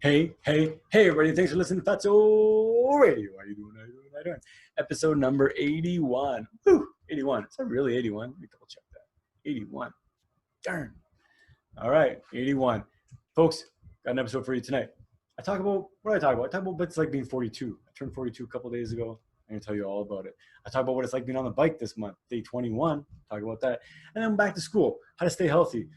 Hey, everybody. Thanks for listening to Fatso Radio. How you doing? Episode number 81. Woo, 81. Is that really 81? Let me double check that. 81. Darn. All right, 81. Folks, got an episode for you tonight. What do I talk about? I talk about what it's like being 42. I turned 42 a couple days ago. I'm going to tell you all about it. I talk about what it's like being on the bike this month, day 21. Talk about that. And then back to school, how to stay healthy.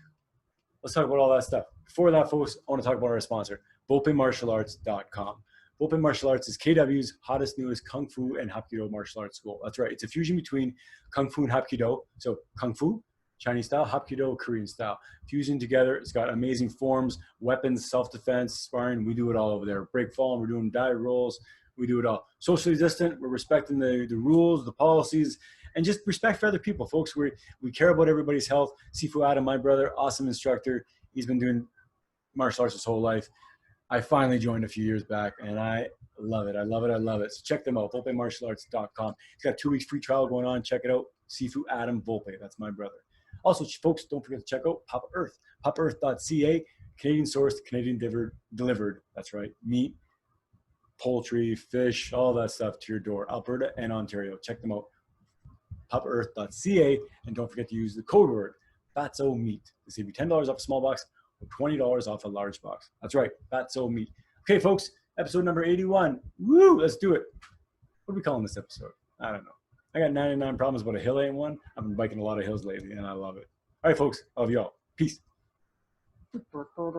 Let's talk about all that stuff. Before that, folks, I want to talk about our sponsor, VolpeMartialArts.com. Volpe Martial Arts is KW's hottest, newest Kung Fu and Hapkido martial arts school. That's right. It's a fusion between Kung Fu and Hapkido. So Kung Fu, Chinese style, Hapkido, Korean style. Fusing together, it's got amazing forms, weapons, self-defense, sparring. We do it all over there. Break fall, we're doing dive rolls. We do it all. Socially distant, we're respecting the rules, the policies, and just respect for other people, folks. We care about everybody's health. Sifu Adam, my brother, awesome instructor. He's been doing martial arts his whole life. I finally joined a few years back, and I love it. I love it. So check them out, VolpeMartialArts.com. He's got a 2 weeks free trial going on. Check it out. Sifu Adam Volpe. That's my brother. Also, folks, don't forget to check out Papa Earth. PapaEarth.ca, Canadian sourced, Canadian delivered. That's right. Meat, poultry, fish, all that stuff to your door. Alberta and Ontario. Check them out. PapaEarth.ca, and don't forget to use the code word Fatso Meat to save you $10 off a small box or $20 off a large box. That's right, Fatso Meat. Okay, folks, episode number 81. Woo, let's do it. What are we calling this episode? I don't know. I got 99 problems, but a hill ain't one. I've been biking a lot of hills lately, and I love it. All right, folks, I love y'all. Peace. Fatso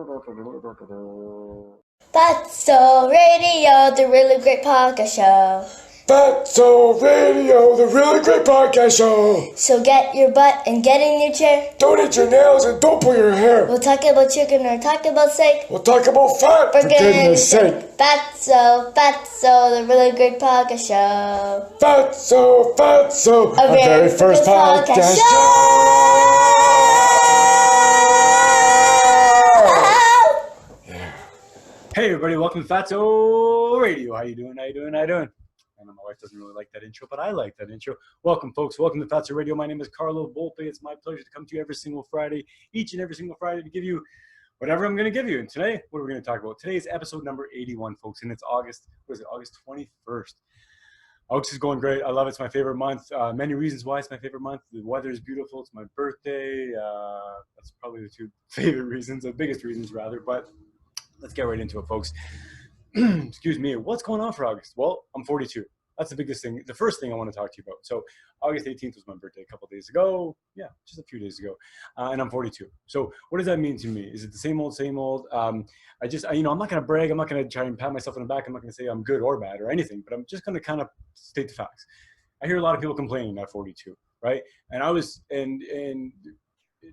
Radio, the really great podcast show. Fatso Radio, the really great podcast show. So get your butt and get in your chair. Don't eat your nails and don't pull your hair. We'll talk about chicken or talk about steak. We'll talk about fat, for goodness sake. Fatso, the really great podcast show. Fatso, our very first podcast show. Yeah. Hey, everybody, welcome to Fatso Radio. How you doing? I know my wife doesn't really like that intro, but I like that intro. Welcome, folks. Welcome to Fatso Radio. My name is Carlo Volpe. It's my pleasure to come to you every single Friday, each and every single Friday, to give you whatever I'm going to give you. And today, what are we going to talk about? Today is episode number 81, folks, and it's August 21st. August is going great. I love it. It's my favorite month. Many reasons why it's my favorite month. The weather is beautiful. It's my birthday. That's probably the two favorite reasons, the biggest reasons, rather. But let's get right into it, folks. Excuse me. What's going on for August? Well, I'm 42. That's the biggest thing. The first thing I want to talk to you about. So August 18th was my birthday a couple of days ago. Yeah, just a few days ago. And I'm 42. So what does that mean to me? Is it the same old? I'm not going to brag. I'm not going to try and pat myself on the back. I'm not going to say I'm good or bad or anything, but I'm just going to kind of state the facts. I hear a lot of people complaining at 42, right? And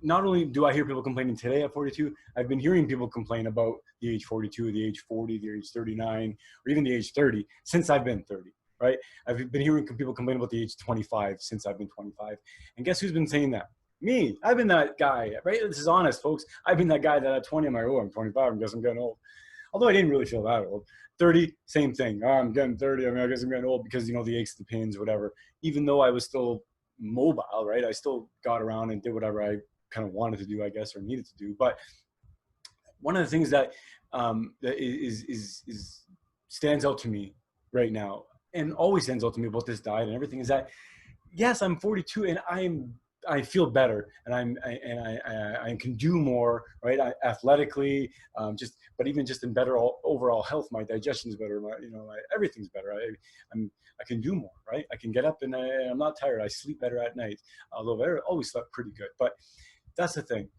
not only do I hear people complaining today at 42, I've been hearing people complain about the age 42, the age 40, the age 39, or even the age 30 since I've been 30, right? I've been hearing people complain about the age 25 since I've been 25. And guess who's been saying that? Me. I've been that guy, right? This is honest, folks. I've been that guy that at 20, I'm like, oh, I'm 25. I guess I'm getting old. Although I didn't really feel that old. 30, same thing. Oh, I'm getting 30. I guess I'm getting old because, the aches, the pains, whatever. Even though I was still mobile, right? I still got around and did whatever I kind of wanted to do, I guess, or needed to do. But one of the things that stands out to me right now, and always stands out to me about this diet and everything, is that yes, I'm 42 and I feel better, and I can do more, right? Athletically, but even just in better overall health. My digestion is better. Everything's better. I can do more, right? I can get up and I'm not tired. I sleep better at night, although I always slept pretty good. But that's the thing.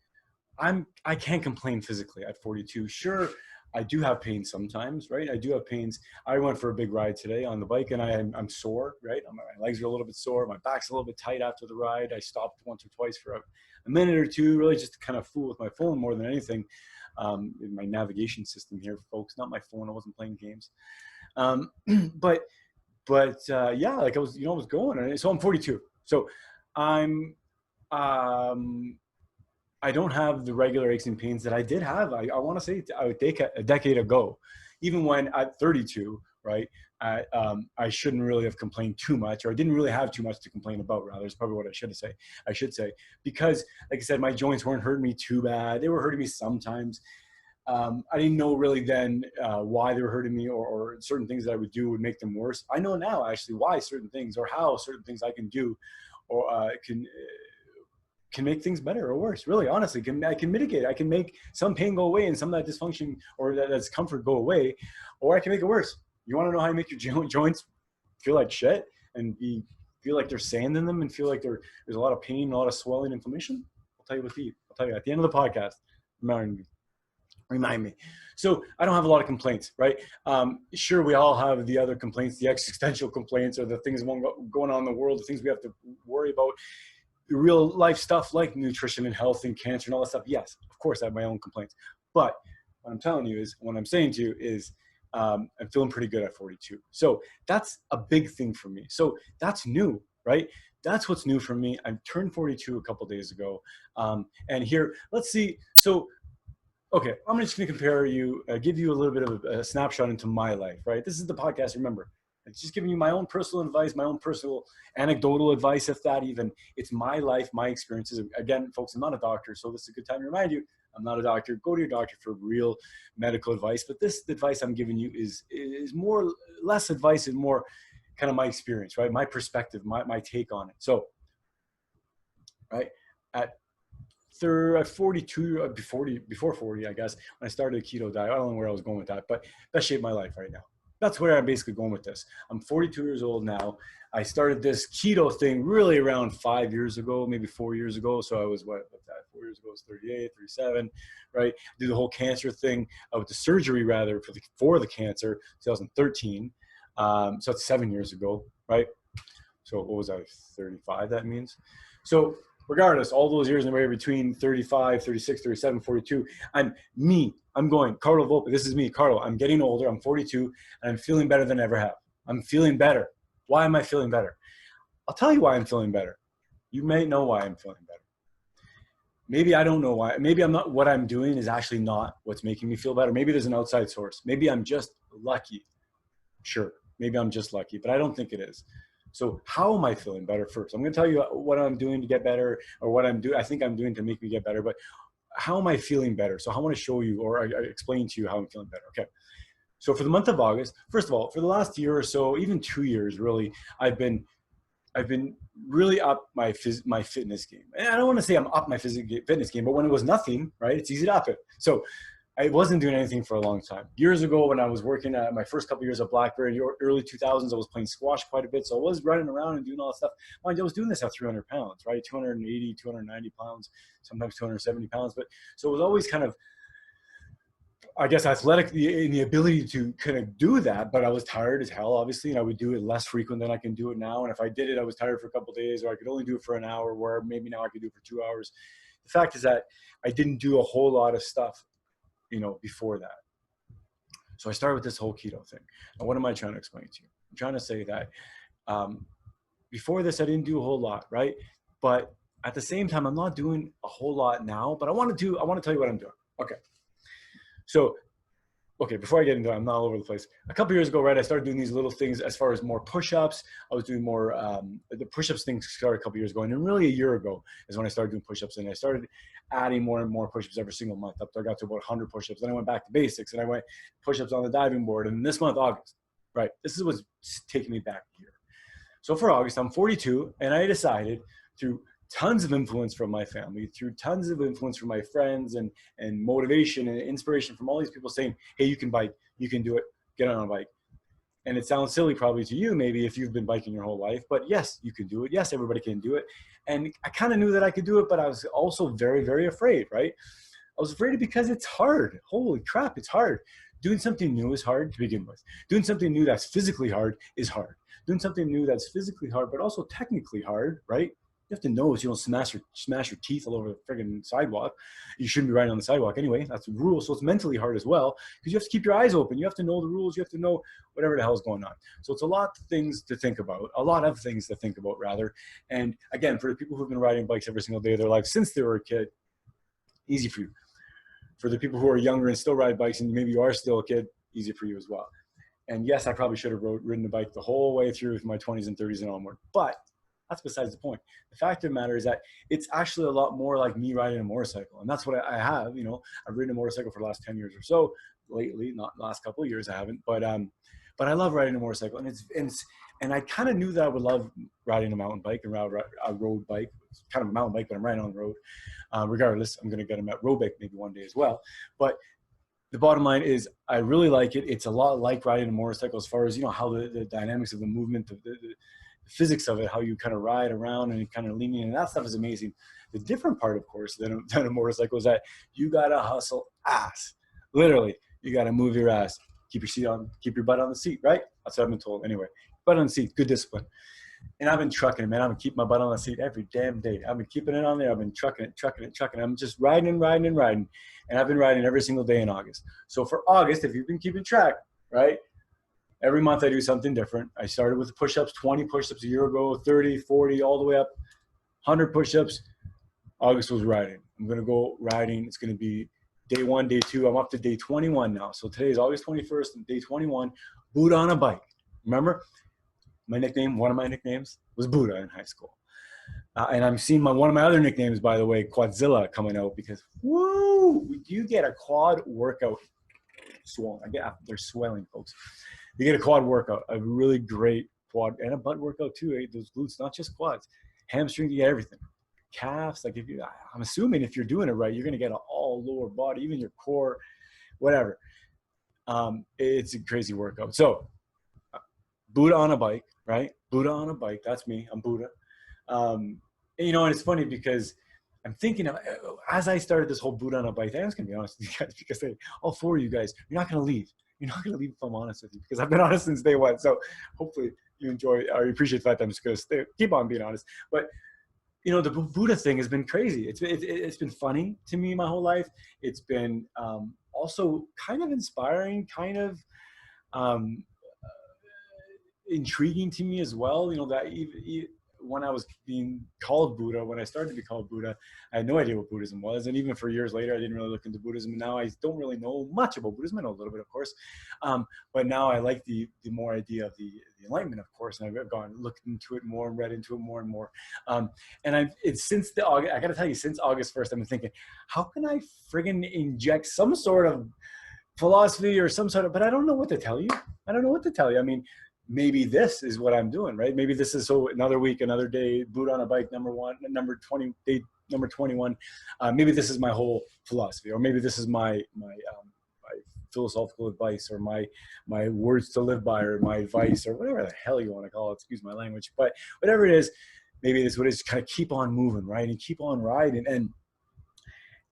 I can't complain physically at 42. Sure, I do have pain sometimes, right? I do have pains. I went for a big ride today on the bike, and I'm sore, right? My legs are a little bit sore. My back's a little bit tight after the ride. I stopped once or twice for a minute or two, really just to kind of fool with my phone more than anything. In my navigation system here, folks, not my phone. I wasn't playing games. But yeah, like I was going. And so I'm 42. So I don't have the regular aches and pains that I did have. I want to say a decade ago, even when at 32, right? I shouldn't really have complained too much, or I didn't really have too much to complain about, rather. Is probably what I should say, because, like I said, my joints weren't hurting me too bad. They were hurting me sometimes. I didn't know really then why they were hurting me, or certain things that I would do would make them worse. I know now actually why certain things, or how certain things I can do, or can make things better or worse. Really, honestly, I can mitigate. I can make some pain go away and some of that dysfunction or that discomfort go away, or I can make it worse. You want to know how you make your joints feel like shit and feel like there's sand in them and feel like there's a lot of pain, a lot of swelling, inflammation? I'll tell you what to eat. I'll tell you at the end of the podcast. Remind me. So I don't have a lot of complaints, right? Sure, we all have the other complaints, the existential complaints, or the things going on in the world, the things we have to worry about, the real life stuff like nutrition and health and cancer and all that stuff. Yes, of course, I have my own complaints. But what I'm telling you is, what I'm saying to you is, I'm feeling pretty good at 42. So that's a big thing for me. So that's new, right? That's what's new for me. I turned 42 a couple days ago. And here, let's see. So, okay, I'm just going to compare you, give you a little bit of a snapshot into my life, right? This is the podcast, remember. It's just giving you my own personal advice, my own personal anecdotal advice, if that even. It's my life, my experiences. Again, folks, I'm not a doctor, so this is a good time to remind you, I'm not a doctor. Go to your doctor for real medical advice. But this advice I'm giving you is less advice and more kind of my experience, right? My perspective, my take on it. So, right, at 42, before 40, I guess, when I started a keto diet, I don't know where I was going with that, but that shaped my life right now. That's where I'm basically going with this. I'm 42 years old now. I started this keto thing really around 5 years ago, maybe 4 years ago. So I was, what's that? 4 years ago, I was 38, 37, right? Did the whole cancer thing, with the surgery rather, for the cancer, 2013. So it's 7 years ago, right? So what was I, 35, that means? So regardless, all those years in the way between 35, 36, 37, 42, I'm going, Carlo Volpe, this is me, Carlo. I'm getting older, I'm 42, and I'm feeling better than I ever have. I'm feeling better. Why am I feeling better? I'll tell you why I'm feeling better. You may know why I'm feeling better. Maybe I don't know why. Maybe what I'm doing is actually not what's making me feel better. Maybe there's an outside source. Maybe I'm just lucky. Sure, maybe I'm just lucky, but I don't think it is. So how am I feeling better first? I'm going to tell you what I'm doing to get better, or what I think I'm doing to make me get better, but how am I feeling better? So I want to show you, or I explain to you how I'm feeling better. Okay. So for the month of August, first of all, for the last year or so, even 2 years, really, I've been really up my fitness game. And I don't want to say I'm up my fitness game, but when it was nothing, right, it's easy to up it. So I wasn't doing anything for a long time. Years ago, when I was working at my first couple of years at Blackberry, early 2000s, I was playing squash quite a bit. So I was running around and doing all that stuff. Mind you, I was doing this at 300 pounds, right? 280, 290 pounds, sometimes 270 pounds. But so it was always kind of, I guess, athletic in the ability to kind of do that. But I was tired as hell, obviously, and I would do it less frequent than I can do it now. And if I did it, I was tired for a couple of days, or I could only do it for an hour, where maybe now I could do it for 2 hours. The fact is that I didn't do a whole lot of stuff, before that. So I started with this whole keto thing. And what am I trying to explain to you? I'm trying to say that before this, I didn't do a whole lot, right? But at the same time, I'm not doing a whole lot now, but I want to tell you what I'm doing. Okay. So, before I get into it, I'm not all over the place. A couple years ago, right, I started doing these little things as far as more push-ups. I was doing more, the push-ups thing started a couple years ago, and then really a year ago is when I started doing push-ups, and I started adding more and more push-ups every single month, up to I got to about 100 push-ups. Then I went back to basics, and I went push-ups on the diving board, and this month, August, right, this is what's taking me back here. So for August, I'm 42, and I decided through tons of influence from my family, through tons of influence from my friends, and motivation and inspiration from all these people saying, hey, you can bike, you can do it, get on a bike. And it sounds silly probably to you, maybe, if you've been biking your whole life, but yes, you can do it. Yes, everybody can do it. And I kind of knew that I could do it, but I was also very, very afraid, right? I was afraid because it's hard. Holy crap, it's hard. Doing something new is hard to begin with. Doing something new that's physically hard is hard. Doing something new that's physically hard, but also technically hard, right? You have to know so you don't smash your teeth all over the friggin' sidewalk. You shouldn't be riding on the sidewalk anyway. That's the rule. So it's mentally hard as well, because you have to keep your eyes open. You have to know the rules. You have to know whatever the hell is going on. So it's a lot of things to think about, rather. And again, for the people who've been riding bikes every single day of their life since they were a kid, easy for you. For the people who are younger and still ride bikes, and maybe you are still a kid, easy for you as well. And yes, I probably should have ridden a bike the whole way through with my 20s and 30s and onward. But That's besides the point. The fact of the matter is that it's actually a lot more like me riding a motorcycle. And that's what I have. You know, I've ridden a motorcycle for the last 10 years or so. Lately, not the last couple of years I haven't. But I love riding a motorcycle. And I kind of knew that I would love riding a mountain bike and a road bike. It's kind of a mountain bike, but I'm riding on the road. Regardless, I'm going to get a road bike maybe one day as well. But the bottom line is I really like it. It's a lot like riding a motorcycle as far as, you know, how the dynamics of the movement, the physics of it, how you kind of ride around and kind of leaning, and that stuff is amazing. The different part, of course, than a motorcycle is that you got to hustle ass. Literally, you got to move your ass. Keep your seat on, keep your butt on the seat, right? That's what I've been told. Anyway, butt on the seat, good discipline. And I've been trucking it, man. I've been keeping my butt on the seat every damn day. I've been keeping it on there. I've been trucking it. I'm just riding. And I've been riding every single day in August. So for August, if you've been keeping track, right, every month I do something different. I started with push-ups, 20 push-ups a year ago, 30, 40, all the way up, 100 push-ups. August was riding. I'm going to go riding. It's going to be day 1, day 2. I'm up to day 21 now. So today is August 21st and day 21, Buddha on a bike. Remember? My nickname, one of my nicknames, was Buddha in high school. And I'm seeing one of my other nicknames, by the way, Quadzilla, coming out because, woo, you get a quad workout. Swollen. They're swelling, folks. You get a quad workout, a really great quad, and a butt workout too. Eh? Those glutes, not just quads. Hamstring, you get everything. Calves, like I'm assuming if you're doing it right, you're going to get an all lower body, even your core, whatever. It's a crazy workout. So, Buddha on a bike, right? Buddha on a bike. That's me. I'm Buddha. You know, and it's funny because I'm thinking of, as I started this whole Buddha on a bike, I was going to be honest with you guys because all 4 of you guys, you're not going to leave. You're not going to leave if I'm honest with you because I've been honest since day one. So hopefully you enjoy or you appreciate the fact that I'm just going to keep on being honest. But, you know, the Buddha thing has been crazy. It's been funny to me my whole life. It's been also kind of inspiring, kind of intriguing to me as well. You know, that when I was being called Buddha, when I started to be called Buddha, I had no idea what Buddhism was. And even for years later, I didn't really look into Buddhism. And now I don't really know much about Buddhism. I know a little bit, of course. But now I like the more idea of the Enlightenment, of course. And I've gone, looked into it more, and read into it more and more. And it's since I got to tell you, since August 1st, I've been thinking, how can I friggin' inject some sort of philosophy or some sort of, but I don't know what to tell you. I mean, maybe this is what I'm doing, right? Maybe this is so another week, another day, Buddha on a bike, number 21. Maybe this is my whole philosophy, or maybe this is my philosophical advice, or my words to live by, or my advice, or whatever the hell you want to call it. Excuse my language, but whatever it is, maybe this is what it is. Kind of keep on moving, right, and keep on riding,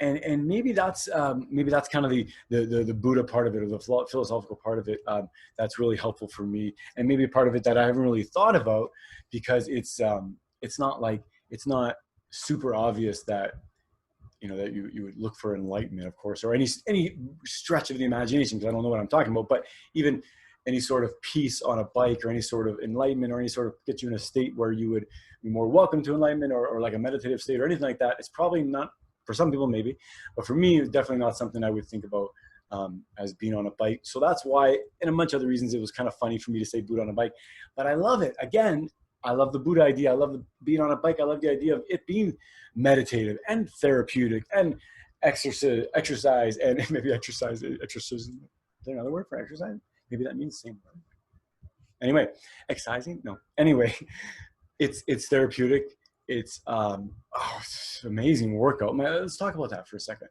and maybe that's kind of the Buddha part of it, or the philosophical part of it, that's really helpful for me, and maybe a part of it that I haven't really thought about because it's not super obvious that, you know, that you would look for enlightenment, of course, or any stretch of the imagination, because I don't know what I'm talking about, but even any sort of peace on a bike, or any sort of enlightenment, or any sort of get you in a state where you would be more welcome to enlightenment, or like a meditative state or anything like that. It's probably not. For some people, maybe, but for me, it's definitely not something I would think about as being on a bike. So that's why, and a bunch of other reasons, it was kind of funny for me to say Buddha on a bike. But I love it. Again, I love the Buddha idea. I love being on a bike. I love the idea of it being meditative and therapeutic and exercise and maybe exercising. Is there another word for exercise? Maybe that means the same word. Anyway, exercising? No. Anyway, it's therapeutic. It's it's an amazing workout. Man, let's talk about that for a second.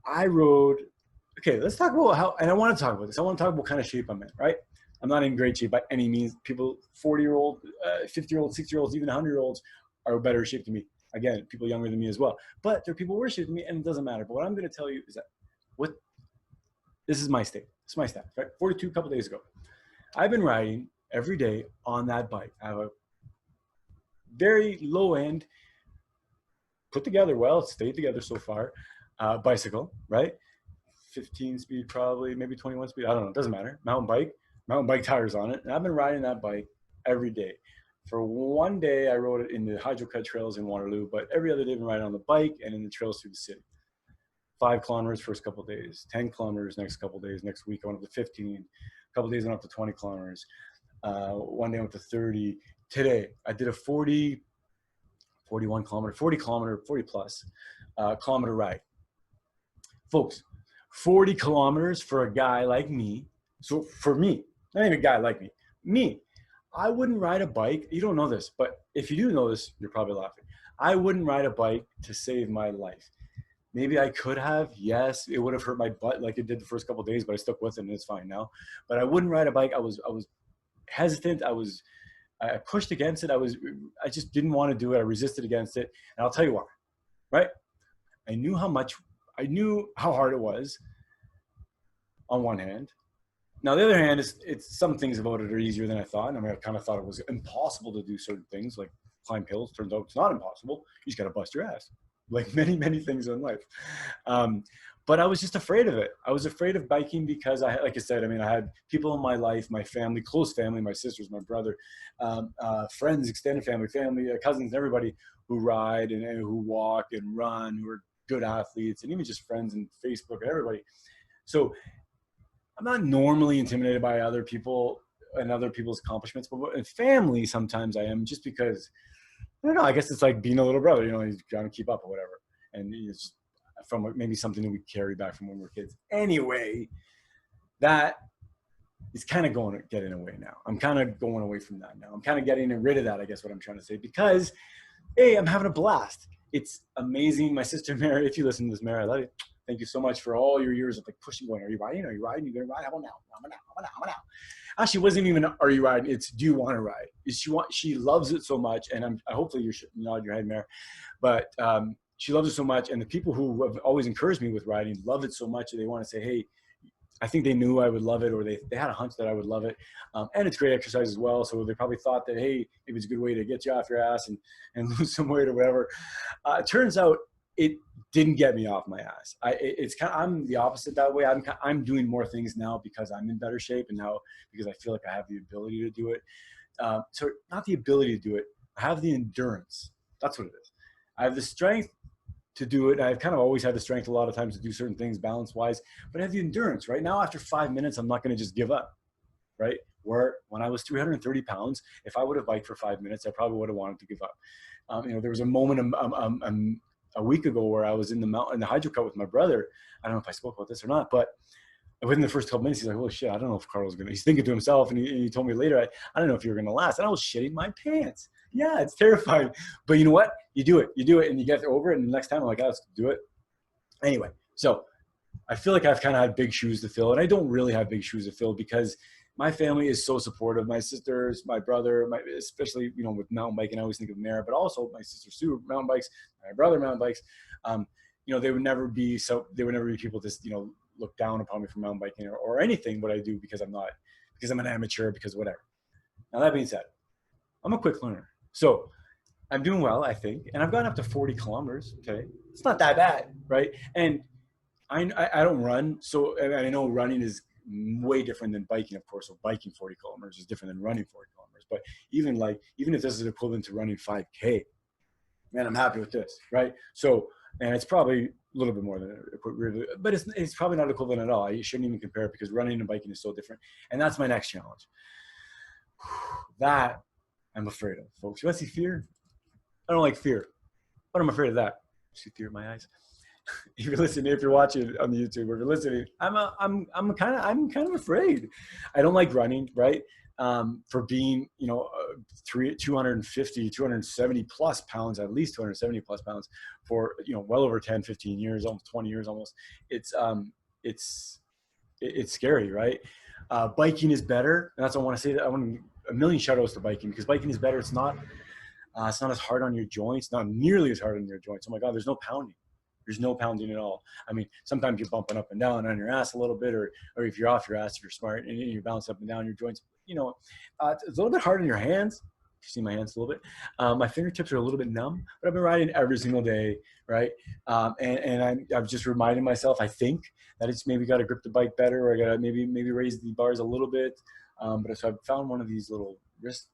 Let's talk about how, and I want to talk about this. I want to talk about what kind of shape I'm in, right? I'm not in great shape by any means. People, 40-year-old, 50-year-old, 60-year-olds, even 100-year-olds are better shape than me. Again, people younger than me as well. But there are people worse shape than me, and it doesn't matter. But what I'm going to tell you is that this is my state. This is my stat, right? 42 a couple days ago. I've been riding every day on that bike. I have a very low end, put together well, it's stayed together so far, bicycle, right? 15 speed probably, maybe 21 speed, I don't know, it doesn't matter. Mountain bike tires on it, and I've been riding that bike every day. For one day, I rode it in the hydro-cut trails in Waterloo, but every other day I've been riding on the bike and in the trails through the city. 5 kilometers first couple of days, 10 kilometers next couple of days. Next week I went up to 15, a couple of days I went up to 20 kilometers. One day I went to 30, today I did a 40 plus kilometer ride. Folks, 40 kilometers for a guy like me. So for me, not even a guy like me, I wouldn't ride a bike. You don't know this, but if you do know this, you're probably laughing. I wouldn't ride a bike to save my life. Maybe I could have. Yes, it would have hurt my butt like it did the first couple of days, but I stuck with it and it's fine now. But I wouldn't ride a bike. I was hesitant. I pushed against it. I just didn't want to do it. I resisted against it. And I'll tell you why, right? I knew how hard it was on one hand. Now, the other hand, it's some things about it are easier than I thought. I mean, I kind of thought it was impossible to do certain things like climb hills. Turns out it's not impossible. You just got to bust your ass, like many, many things in life. But I was just afraid of it. I was afraid of biking because like I said, I mean, I had people in my life, my family, close family, my sisters, my brother, friends, extended family, cousins, everybody who ride and who walk and run, who are good athletes, and even just friends and Facebook and everybody. So I'm not normally intimidated by other people and other people's accomplishments, but in family, sometimes I am, just because, I don't know, I guess it's like being a little brother, he's trying to keep up or whatever. And it's just from maybe something that we carry back from when we were kids. Anyway, that is kind of getting away now. I'm kind of going away from that now. I'm kind of getting rid of that, I guess what I'm trying to say, because, hey, I'm having a blast. It's amazing. My sister Mary, if you listen to this, Mary, I love you. Thank you so much for all your years of like pushing, going, are you riding? Are you riding? You're going to ride? How about now? How about now? Actually, it wasn't even, are you riding? It's, do you want to ride? She loves it so much. And hopefully you should nod your head, Mary. But she loves it so much. And the people who have always encouraged me with riding love it so much that they want to say, hey, I think they knew I would love it, or they had a hunch that I would love it. And it's great exercise as well. So they probably thought that, hey, it was a good way to get you off your ass and lose some weight or whatever. It turns out it didn't get me off my ass. I'm the opposite that way. I'm doing more things now because I'm in better shape, and now because I feel like I have the ability to do it. So not the ability to do it. I have the endurance. That's what it is. I have the strength to do it. I've kind of always had the strength a lot of times to do certain things balance wise, but I have the endurance. Right now, after 5 minutes, I'm not going to just give up, right? Where when I was 330 pounds, if I would have biked for 5 minutes, I probably would have wanted to give up. There was a moment a week ago where I was in the hydro cut with my brother. I don't know if I spoke about this or not, but within the first couple minutes, he's like, "Holy shit, I don't know if Carlo's gonna." He's thinking to himself, and he told me later, "I don't know if you're gonna last." And I was shitting my pants. Yeah, it's terrifying, but you know what? You do it, and you get over it. And the next time, I'm like, "Let's do it." Anyway, so I feel like I've kind of had big shoes to fill, and I don't really have big shoes to fill because my family is so supportive. My sisters, my brother, especially with mountain biking, I always think of Mara, but also my sister Sue, mountain bikes, my brother, mountain bikes. They would never be people just look down upon me for mountain biking or anything what I do because I'm an amateur, because whatever. Now that being said, I'm a quick learner, so I'm doing well, I think, and I've gone up to 40 kilometers. Okay, it's not that bad, right? And I don't run, so I know running is way different than biking, of course. So biking 40 kilometers is different than running 40 kilometers. But even if this is equivalent to running 5K, man, I'm happy with this, right? So, and it's probably a little bit more than but it's probably not equivalent at all. You shouldn't even compare it because running and biking is so different. And that's my next challenge. That I'm afraid of, folks. You want to see fear? I don't like fear, but I'm afraid of that. See fear in my eyes. If you're listening, if you're watching on the YouTube, or if you're listening, I'm kind of afraid. I don't like running, right? For being, 250, 270 plus pounds, at least 270 plus pounds for, well over 10, 15 years, almost 20 years almost. It's scary, right? Biking is better. And that's what I want to say. That I want a million shout outs to biking, because biking is better. It's not as hard on your joints, not nearly as hard on your joints. Oh my God, there's no pounding. There's no pounding at all. I mean, sometimes you're bumping up and down on your ass a little bit, or if you're off your ass, if you're smart, and you bounce up and down your joints. It's a little bit hard on your hands. You see my hands a little bit. My fingertips are a little bit numb, but I've been riding every single day, right? And I've just reminded myself, I think, that it's maybe got to grip the bike better, or I got to maybe raise the bars a little bit. But so I found one of these little wrist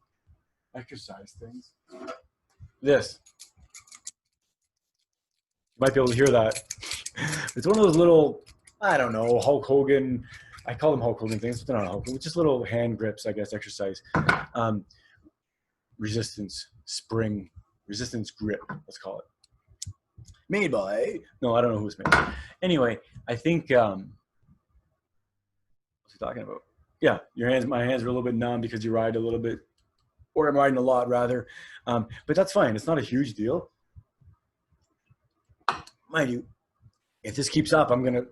exercise things. This. You might be able to hear that. It's one of those little, I don't know, Hulk Hogan. I call them Hulk Hogan things, but they're not Hulk Hogan. It's just little hand grips, I guess, exercise. resistance grip, let's call it. Made by, no, I don't know who's made. Anyway, I think, what's he talking about? Yeah, my hands are a little bit numb because you ride a little bit, or I'm riding a lot rather. But that's fine. It's not a huge deal. Mind you, if this keeps up, I'm going to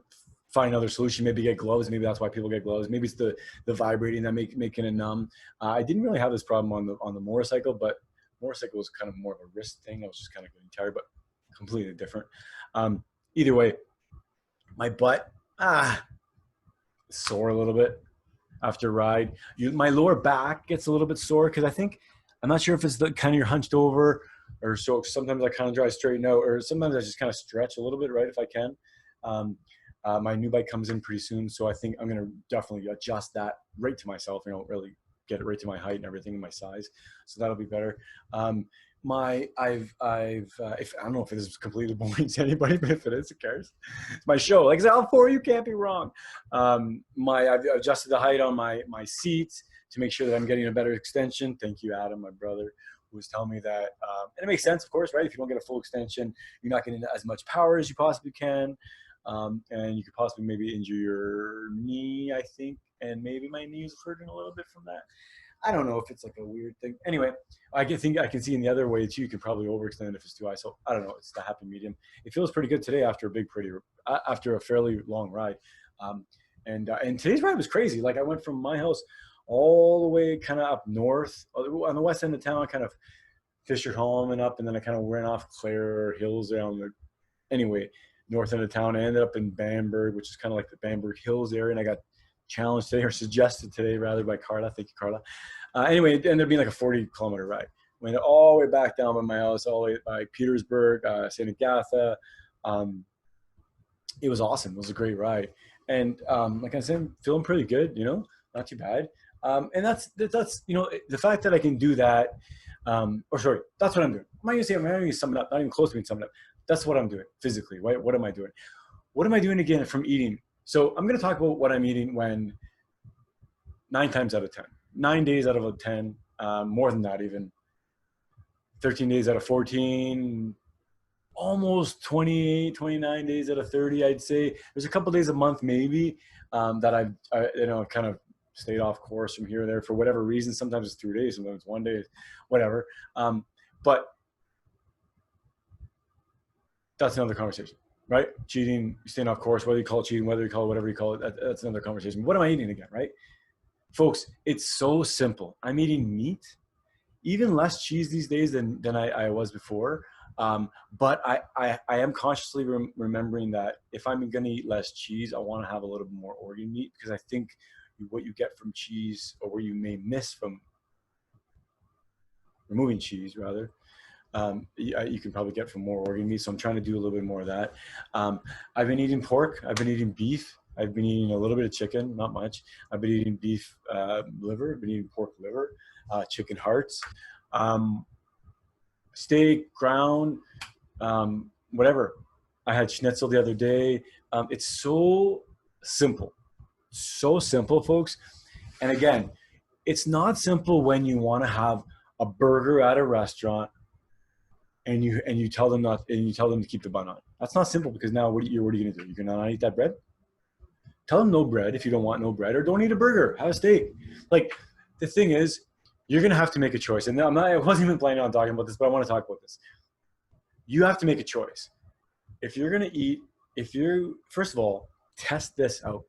find another solution, maybe get gloves. Maybe that's why people get gloves. Maybe it's the vibrating that making it numb. I didn't really have this problem on the motorcycle, but motorcycle was kind of more of a wrist thing. I was just kind of getting tired, but completely different. Either way, my butt sore a little bit after a ride. My lower back gets a little bit sore because I'm not sure if it's the kind of you're hunched over, or so sometimes I kind of try to straighten out, or sometimes I just kind of stretch a little bit, right, if I can. My new bike comes in pretty soon, so I think I'm going to definitely adjust that right to myself, really get it right to my height and everything, my size. So that'll be better. If I don't know if it is completely boring to anybody, but if it is, who cares? It's my show. Like I said, for you can't be wrong. I've adjusted the height on my seats to make sure that I'm getting a better extension. Thank you, Adam, my brother, who was telling me that. And it makes sense, of course, right? If you don't get a full extension, you're not getting as much power as you possibly can. And you could possibly maybe injure your knee, I think, and maybe my knee is hurting a little bit from that. I don't know if it's like a weird thing. Anyway, I think I can see in the other way too. You can probably overextend if it's too high. So I don't know. It's the happy medium. It feels pretty good today after a fairly long ride. And today's ride was crazy. Like I went from my house all the way kind of up north on the west end of town, kind of Fisher-Home and up, and then I kind of went off Clare Hills around north end of town. I ended up in Bamberg, which is kind of like the Bamberg Hills area, and I got challenged today, or suggested today rather, by Carla. Thank you, Carla. Anyway, it ended up being like a 40-kilometer ride. Went all the way back down by my house, all the way by Petersburg, St. Agatha. It was awesome. It was a great ride. And like I said, I'm feeling pretty good, not too bad. And that's the fact that I can do that, that's what I'm doing. I'm not going to sum it up, not even close to being summed up. That's what I'm doing physically, right? What am I doing? What am I doing again from eating? So I'm going to talk about what I'm eating when 9 times out of 10, 9 days out of 10, more than that even, 13 days out of 14, almost 28, 29 days out of 30, I'd say. There's a couple days a month maybe that I've kind of stayed off course from here or there for whatever reason. Sometimes it's 3 days, sometimes it's 1 day, whatever. But that's another conversation, right? Cheating, staying off course, whether you call it cheating, whether you call it whatever you call it, that's another conversation. What am I eating again, right? Folks, it's so simple. I'm eating meat, even less cheese these days than I was before. But I am consciously remembering that if I'm going to eat less cheese, I want to have a little bit more organ meat, because I think what you get from cheese, or what you may miss from removing cheese rather, you can probably get from more organ meat. So I'm trying to do a little bit more of that. I've been eating pork. I've been eating beef. I've been eating a little bit of chicken, not much. I've been eating beef liver. I've been eating pork liver, chicken hearts, steak, ground, whatever. I had schnitzel the other day. It's so simple, folks. And again, it's not simple when you want to have a burger at a restaurant and you tell them to keep the bun on. That's not simple, because now what are you going to do? You're going to not eat that bread? Tell them no bread if you don't want no bread, or don't eat a burger. Have a steak. Like, the thing is, you're going to have to make a choice. And I wasn't even planning on talking about this, but I want to talk about this. You have to make a choice. If you're going to eat, first of all, test this out.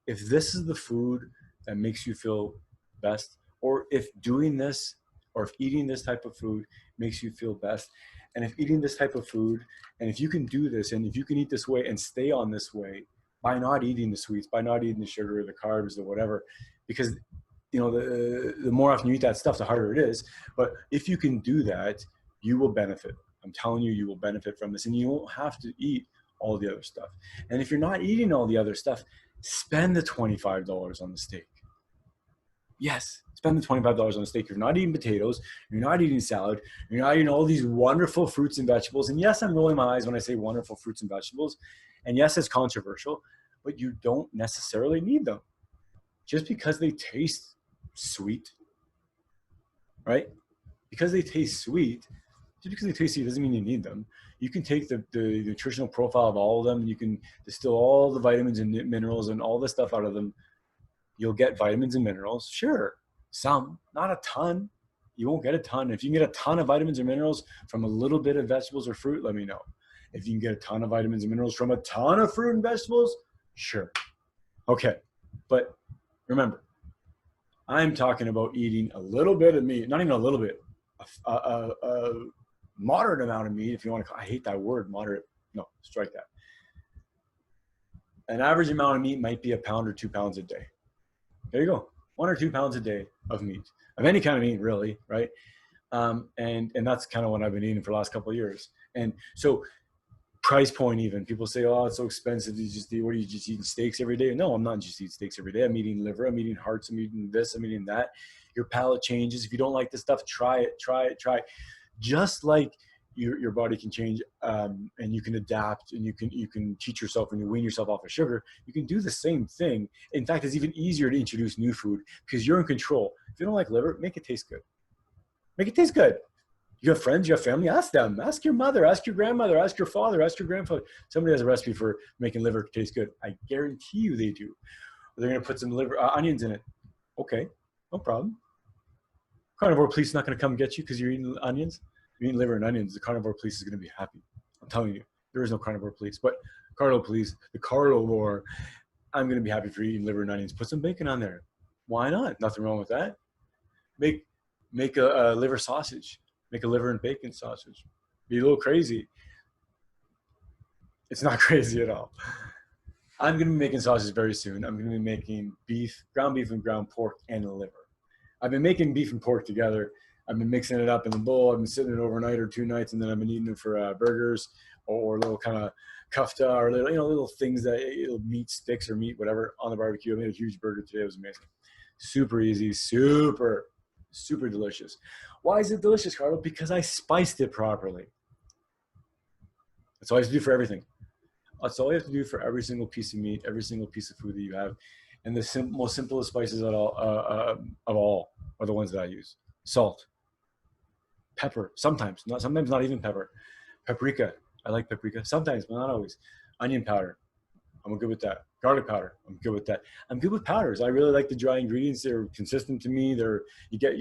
If this is the food that makes you feel best, or if doing this, or if eating this type of food makes you feel best, and if eating this type of food, and if you can do this, and if you can eat this way and stay on this way by not eating the sweets, by not eating the sugar or the carbs or whatever, because the more often you eat that stuff, the harder it is. But if you can do that, you will benefit. I'm telling you, you will benefit from this, and you won't have to eat all the other stuff. And if you're not eating all the other stuff, spend the $25 on the steak. Yes, spend the $25 on a steak. You're not eating potatoes. You're not eating salad. You're not eating all these wonderful fruits and vegetables. And yes, I'm rolling my eyes when I say wonderful fruits and vegetables. And yes, it's controversial, but you don't necessarily need them just because they taste sweet, right? because they taste sweet, just because they taste sweet doesn't mean you need them. You can take the nutritional profile of all of them. You can distill all the vitamins and minerals and all the stuff out of them. You'll get vitamins and minerals. Sure, some, not a ton. You won't get a ton. If you can get a ton of vitamins or minerals from a little bit of vegetables or fruit, let me know. If you can get a ton of vitamins and minerals from a ton of fruit and vegetables, sure. Okay, but remember, I'm talking about eating a little bit of meat, not even a little bit, a moderate amount of meat, if you want to I hate that word, moderate. No, strike that. An average amount of meat might be 1 pound or 2 pounds a day. There you go. 1 or 2 pounds a day of meat, of any kind of meat, really, right? And that's kind of what I've been eating for the last couple of years. And so price point even, people say, oh, it's so expensive. You just eat, what are you just eating steaks every day? No, I'm not just eating steaks every day. I'm eating liver, I'm eating hearts, I'm eating this, I'm eating that. Your palate changes. If you don't like the stuff, try it. Just like your body can change, and you can adapt, and you can teach yourself and you wean yourself off of sugar. You can do the same thing. In fact, it's even easier to introduce new food because you're in control. If you don't like liver, make it taste good. Make it taste good. You have friends, you have family, ask them. Ask your mother, ask your grandmother, ask your father, ask your grandfather. Somebody has a recipe for making liver taste good. I guarantee you they do. They're going to put some liver onions in it. Okay, no problem. Carnivore police is not going to come get you because you're eating onions. You're eating liver and onions. The carnivore police is going to be happy. I'm telling you, there is no carnivore police. But Carlo police, the Carlo lore, I'm going to be happy for eating liver and onions. Put some bacon on there. Why not? Nothing wrong with that. Make a liver sausage. Make a liver and bacon sausage. Be a little crazy. It's not crazy at all. I'm going to be making sausage very soon. I'm going to be making ground beef and ground pork and liver. I've been making beef and pork together. I've been mixing it up in the bowl. I've been sitting it overnight or 2 nights, and then I've been eating it for burgers or little kind of kofta or little things that meat sticks or meat, whatever, on the barbecue. I made a huge burger today. It was amazing. Super easy, super delicious. Why is it delicious, Carlo? Because I spiced it properly. That's all I have to do for everything. That's all you have to do for every single piece of meat, every single piece of food that you have. And the most simplest spices of all are the ones that I use. Salt, pepper, sometimes not even pepper. Paprika, I like paprika. Sometimes, but not always. Onion powder, I'm good with that. Garlic powder, I'm good with that. I'm good with powders. I really like the dry ingredients. They're consistent to me. You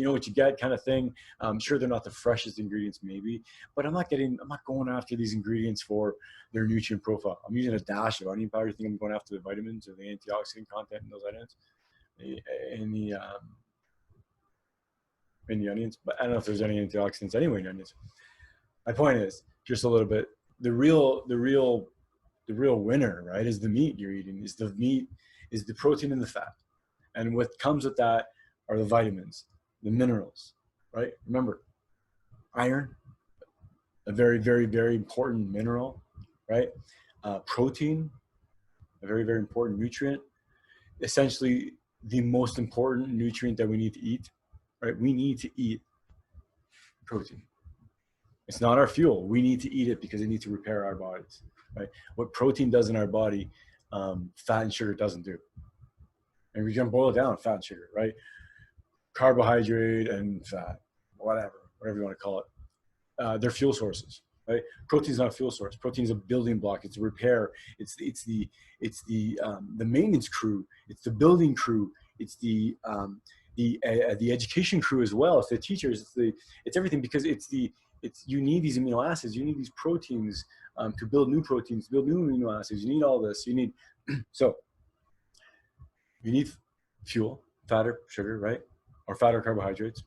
know what you get kind of thing. I'm sure they're not the freshest ingredients maybe, but I'm not going after these ingredients for their nutrient profile. I'm using a dash of onion powder. I think I'm going after the vitamins or the antioxidant content in those items, in the onions, but I don't know if there's any antioxidants anyway in onions. My point is just a little bit, the real winner, right, is the meat you're eating, is the protein and the fat. And what comes with that are the vitamins, the minerals, right? Remember, iron, a very, very, very important mineral, right? Protein, a very, very important nutrient. Essentially, the most important nutrient that we need to eat, right? We need to eat protein. It's not our fuel. We need to eat it because it needs to repair our bodies, right? What protein does in our body, fat and sugar doesn't do. And we can boil it down, fat and sugar, right? Carbohydrate and fat, whatever you want to call it. They're fuel sources, right? Protein is not a fuel source. Protein is a building block. It's a repair. It's the maintenance crew. It's the building crew. It's the education crew as well. It's the teachers. It's everything, because you need these amino acids. You need these proteins to build new proteins, to build new amino acids. You need all this. You need you need fuel, fat or sugar, right? Or fat or carbohydrates.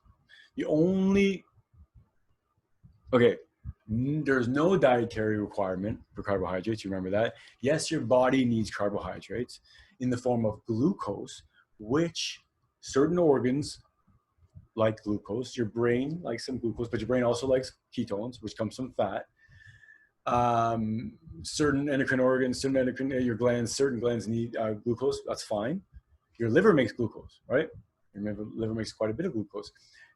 There's no dietary requirement for carbohydrates. You remember that? Yes, your body needs carbohydrates in the form of glucose, which certain organs like glucose. Your brain likes some glucose, but your brain also likes ketones, which comes from fat. Certain endocrine organs, your glands, certain glands need glucose. That's fine. Your liver makes glucose, right? Your liver makes quite a bit of glucose.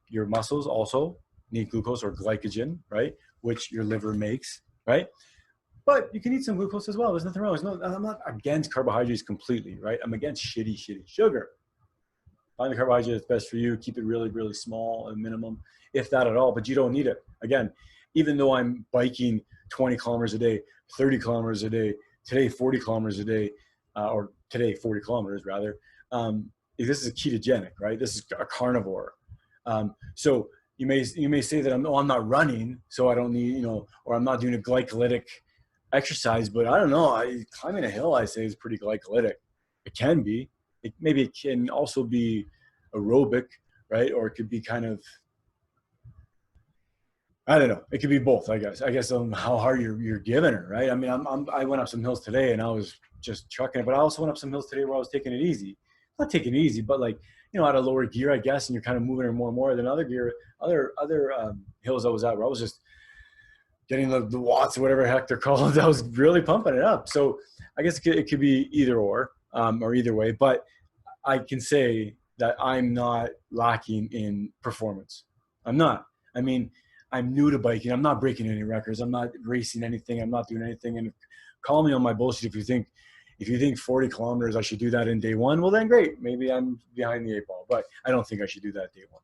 Your muscles also need glucose or glycogen, right? Which your liver makes, right? But you can eat some glucose as well. There's nothing wrong. I'm not against carbohydrates completely, right? I'm against shitty sugar. Find the carbohydrate that's best for you. Keep it really, really small and minimum, if that at all, but you don't need it. Again, even though I'm biking 20 kilometers a day, 30 kilometers a day, today 40 kilometers a day, or today 40 kilometers rather, this is a ketogenic, right? This is a carnivore. So you may say that I'm not running, so I don't need, or I'm not doing a glycolytic exercise, but I don't know. Climbing a hill, I say, is pretty glycolytic. It can be. Maybe it can also be aerobic, right? Or it could be kind of, I don't know. It could be both, I guess. How hard you're giving her, right? I mean, I went up some hills today and I was just trucking it, but I also went up some hills today where I was taking it easy. Not taking it easy, but like, at a lower gear, I guess, and you're kind of moving her more and more than other hills I was at where I was just getting the watts or whatever the heck they're called. I was really pumping it up. So I guess it could be either or either way, but I can say that I'm not lacking in performance. I'm not. I mean, I'm new to biking. I'm not breaking any records. I'm not racing anything. I'm not doing anything. And call me on my bullshit if you think 40 kilometers I should do that in day one. Well, then great. Maybe I'm behind the eight ball, but I don't think I should do that day one.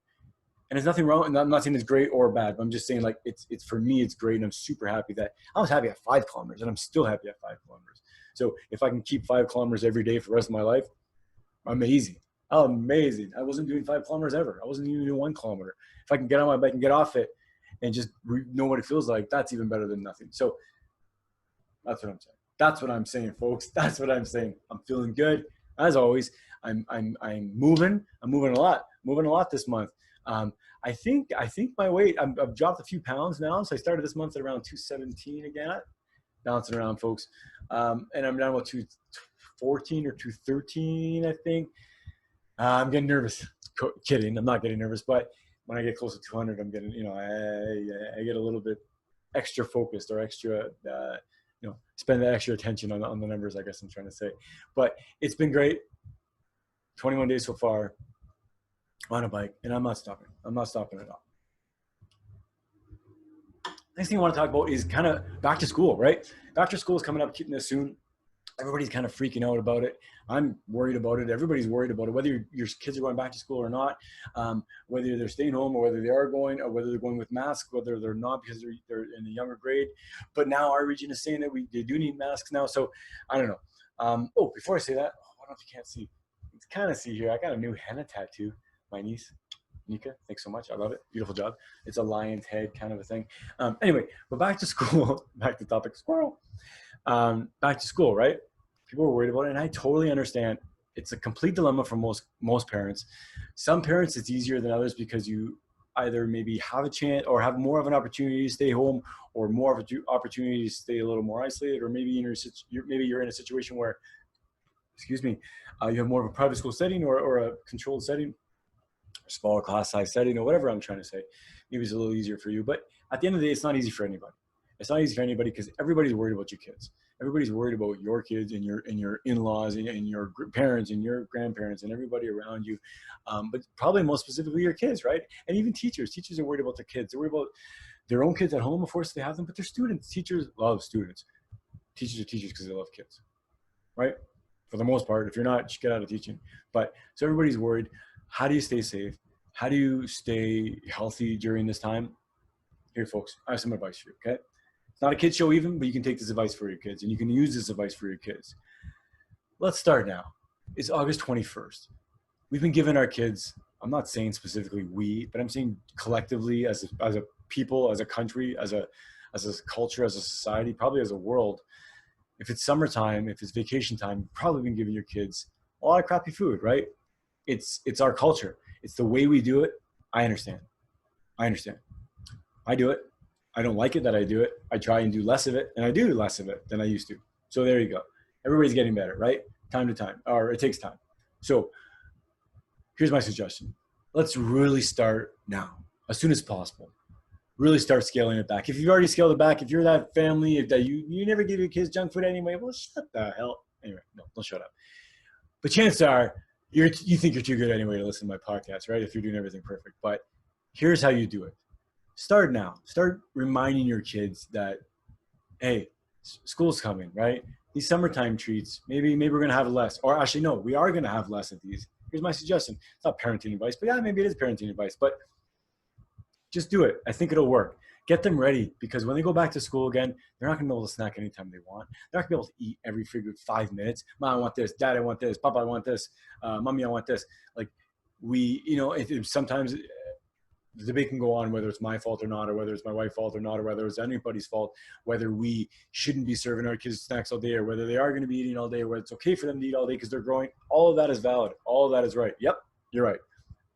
And there's nothing wrong. And I'm not saying it's great or bad, but I'm just saying, like, it's for me, it's great. And I'm super happy that I was happy at 5 kilometers and I'm still happy at 5 kilometers. So if I can keep 5 kilometers every day for the rest of my life, amazing. Amazing. I wasn't doing 5 kilometers ever. I wasn't even doing 1 kilometer. If I can get on my bike and get off it and just know what it feels like, that's even better than nothing. So that's what I'm saying. That's what I'm saying, folks. That's what I'm saying. I'm feeling good. As always, I'm moving. I'm moving a lot. Moving a lot this month. I think my weight, I've dropped a few pounds now. So I started this month at around 217 again, bouncing around, folks. And I'm down about 214 or 213, I think. I'm getting nervous. Kidding. I'm not getting nervous, but when I get close to 200, I'm getting, I get a little bit extra focused or extra, spend that extra attention on the numbers, I guess I'm trying to say. But it's been great. 21 days so far on a bike, and I'm not stopping. I'm not stopping at all. Next thing I want to talk about is kind of back to school, right? Back to school is coming up soon. Everybody's kind of freaking out about it. I'm worried about it. Everybody's worried about it, whether your kids are going back to school or not, whether they're staying home or whether they are going, or whether they're going with masks, whether they're not because they're in a younger grade. But now our region is saying that they do need masks now. So I don't know. Before I say that, I don't know if you can't see. You can kind of see here. I got a new henna tattoo. My niece, Nika, thanks so much. I love it. Beautiful job. It's a lion's head kind of a thing. Anyway, but back to school. Back to topic, squirrel. Back to school, right? People are worried about it, and I totally understand. It's a complete dilemma for most parents. Some parents, it's easier than others because you either maybe have a chance or have more of an opportunity to stay home, or more of an opportunity to stay a little more isolated, or maybe you're in a situation where, you have more of a private school setting or a controlled setting, a smaller class size setting, or whatever I'm trying to say. Maybe it's a little easier for you, but at the end of the day, it's not easy for anybody. It's not easy for anybody because everybody's worried about your kids. Everybody's worried about your kids and your in-laws and your parents and your grandparents and everybody around you. But probably most specifically your kids, right? And even teachers. Teachers are worried about their kids. They're worried about their own kids at home, of course, they have them, but they're students. Teachers love students. Teachers are teachers because they love kids, right? For the most part. If you're not, just get out of teaching. But so everybody's worried. How do you stay safe? How do you stay healthy during this time? Here, folks, I have some advice for you, okay? It's not a kid show even, but you can take this advice for your kids, and you can use this advice for your kids. Let's start now. It's August 21st. We've been giving our kids, I'm not saying specifically we, but I'm saying collectively as a people, as a country, as a culture, as a society, probably as a world. If it's summertime, if it's vacation time, you've probably been giving your kids a lot of crappy food, right? It's our culture. It's the way we do it. I understand. I do it. I don't like it that I do it. I try and do less of it, and I do less of it than I used to. So there you go. Everybody's getting better, right? Time to time, or it takes time. So here's my suggestion. Let's really start now, as soon as possible. Really start scaling it back. If you've already scaled it back, if you're that family that you never give your kids junk food anyway, well, shut the hell. Anyway, no, don't shut up. But chances are you think you're too good anyway to listen to my podcast, right? If you're doing everything perfect. But here's how you do it. Start now. Start reminding your kids that, hey, school's coming, right? These summertime treats, maybe we're going to have less. Or actually, no, we are going to have less of these. Here's my suggestion. It's not parenting advice, but yeah, maybe it is parenting advice, but just do it. I think it'll work. Get them ready, because when they go back to school again, they're not going to be able to snack anytime they want. They're not going to be able to eat every figured 5 minutes. Mom, I want this. Dad, I want this. Papa, I want this. Mommy, I want this. Like sometimes the debate can go on whether it's my fault or not, or whether it's my wife's fault or not, or whether it's anybody's fault, whether we shouldn't be serving our kids snacks all day, or whether they are going to be eating all day, or whether it's okay for them to eat all day because they're growing. All of that is valid. All of that is right. Yep, you're right.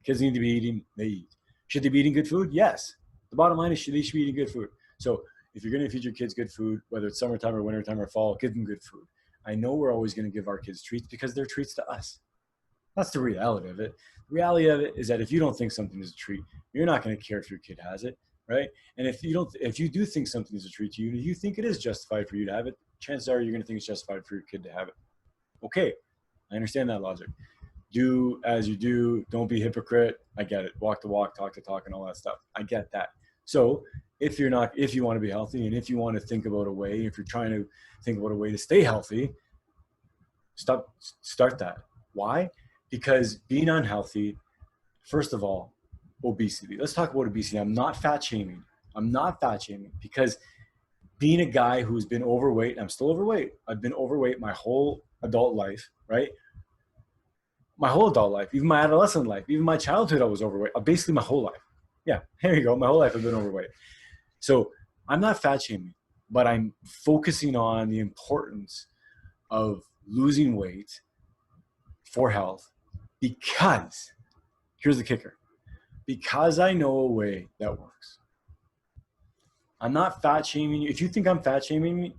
Kids need to be eating. They eat. Should they be eating good food? Yes. The bottom line is they should be eating good food. So if you're going to feed your kids good food, whether it's summertime or wintertime or fall, give them good food. I know we're always going to give our kids treats because they're treats to us. That's the reality of it. The reality of it is that if you don't think something is a treat, you're not going to care if your kid has it, right? And if you do think something is a treat to you, and if you think it is justified for you to have it, chances are you're going to think it's justified for your kid to have it. Okay, I understand that logic. Do as you do. Don't be a hypocrite. I get it. Walk the walk, talk the talk, and all that stuff. I get that. So if you want to be healthy, and if you want to think about a way, if you're trying to think about a way to stay healthy, start that. Why? Because being unhealthy, first of all, obesity. Let's talk about obesity. I'm not fat shaming. Because being a guy who's been overweight, I'm still overweight. I've been overweight my whole adult life, right? My whole adult life, even my adolescent life, even my childhood, I was overweight. Basically, my whole life. Yeah, here you go. My whole life I've been overweight. So I'm not fat shaming, but I'm focusing on the importance of losing weight for health, because here's the kicker. Because I know a way that works. I'm not fat shaming you. If you think I'm fat shaming you,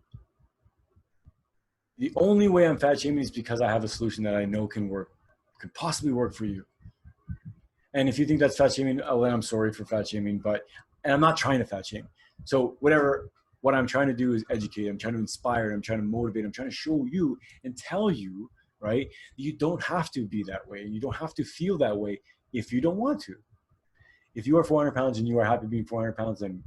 the only way I'm fat shaming is because I have a solution that I know can work, could possibly work for you. And if you think that's fat shaming, well, I'm sorry for fat shaming, and I'm not trying to fat shame. So what I'm trying to do is educate. I'm trying to inspire. I'm trying to motivate. I'm trying to show you and tell you, right? You don't have to be that way. You don't have to feel that way if you don't want to. If you are 400 pounds and you are happy being 400 pounds, then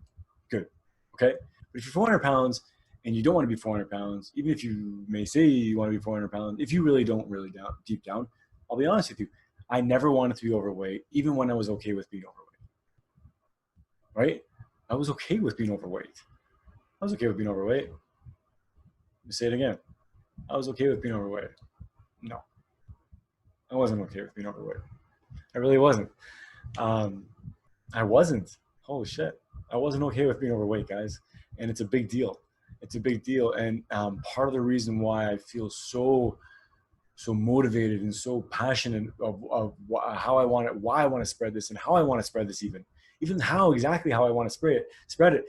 good, okay? But if you're 400 pounds and you don't want to be 400 pounds, even if you may say you want to be 400 pounds, if you really don't deep down, I'll be honest with you, I never wanted to be overweight, even when I was okay with being overweight, right? I was okay with being overweight. Let me say it again. I was okay with being overweight. No, I wasn't okay with being overweight. I really wasn't. I wasn't. Holy shit. I wasn't okay with being overweight, guys. And it's a big deal. And part of the reason why I feel so motivated and so passionate of how I want it, why I want to spread this, and how I want to spread this, even exactly how I want to spread it,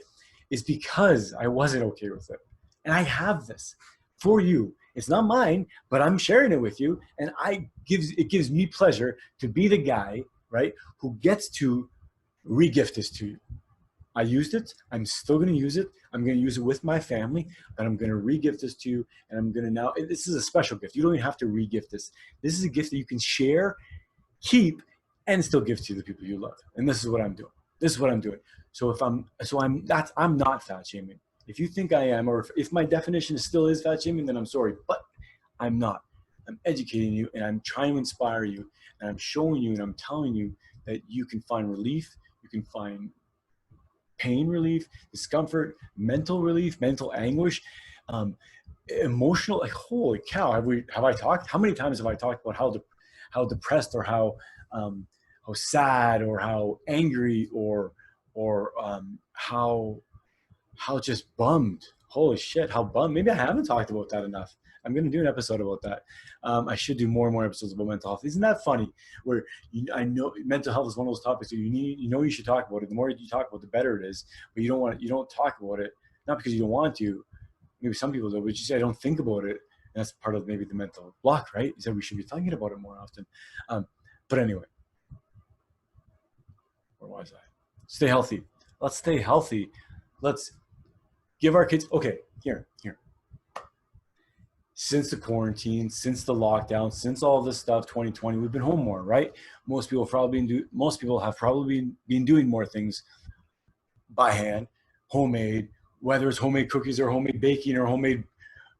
is because I wasn't okay with it. And I have this for you. It's not mine, but I'm sharing it with you. And it gives me pleasure to be the guy, right, who gets to re-gift this to you. I used it. I'm still going to use it. I'm going to use it with my family, but I'm going to re-gift this to you. And I'm going to this is a special gift. You don't even have to re-gift this. This is a gift that you can share, keep, and still give to the people you love. And this is what I'm doing. So I'm not fat shaming. If you think I am, or if my definition still is fat shaming, then I'm sorry, but I'm not. I'm educating you, and I'm trying to inspire you, and I'm showing you, and I'm telling you that you can find relief. You can find pain relief, discomfort, mental relief, mental anguish, emotional. Like, holy cow! Have I talked? How many times have I talked about how depressed, or how sad, or how angry, or how just bummed. Holy shit, how bummed. Maybe I haven't talked about that enough. I'm going to do an episode about that. I should do more and more episodes about mental health. Isn't that funny? Where I know mental health is one of those topics that you should talk about it. The more you talk about it, the better it is. But you don't talk about it, not because you don't want to. Maybe some people do, but you say, I don't think about it. And that's part of maybe the mental block, right? You said we should be thinking about it more often. But anyway, where was I? Stay healthy. Let's stay healthy. Let's give our kids, okay, here. Since the quarantine, since the lockdown, since all this stuff, 2020, we've been home more, right? Most people have probably been doing more things by hand, homemade, whether it's homemade cookies or homemade baking or homemade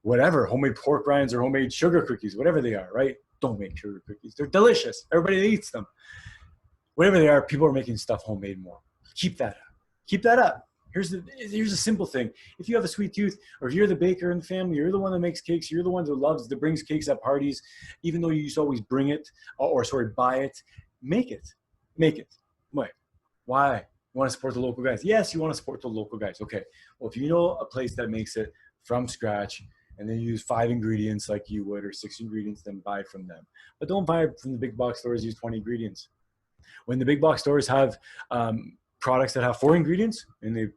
whatever, homemade pork rinds or homemade sugar cookies, whatever they are, right? Don't make sugar cookies. They're delicious. Everybody eats them. Whatever they are, people are making stuff homemade more. Keep that up. Keep that up. Here's a simple thing. If you have a sweet tooth, or if you're the baker in the family, you're the one that makes cakes, you're the one that brings cakes at parties, even though you used to always bring it, buy it, make it. Make it. Why? You want to support the local guys? Yes, you want to support the local guys. Okay. Well, if you know a place that makes it from scratch and they use 5 ingredients like you would, or 6 ingredients, then buy from them. But don't buy from the big box stores, use 20 ingredients. When the big box stores have products that have 4 ingredients, and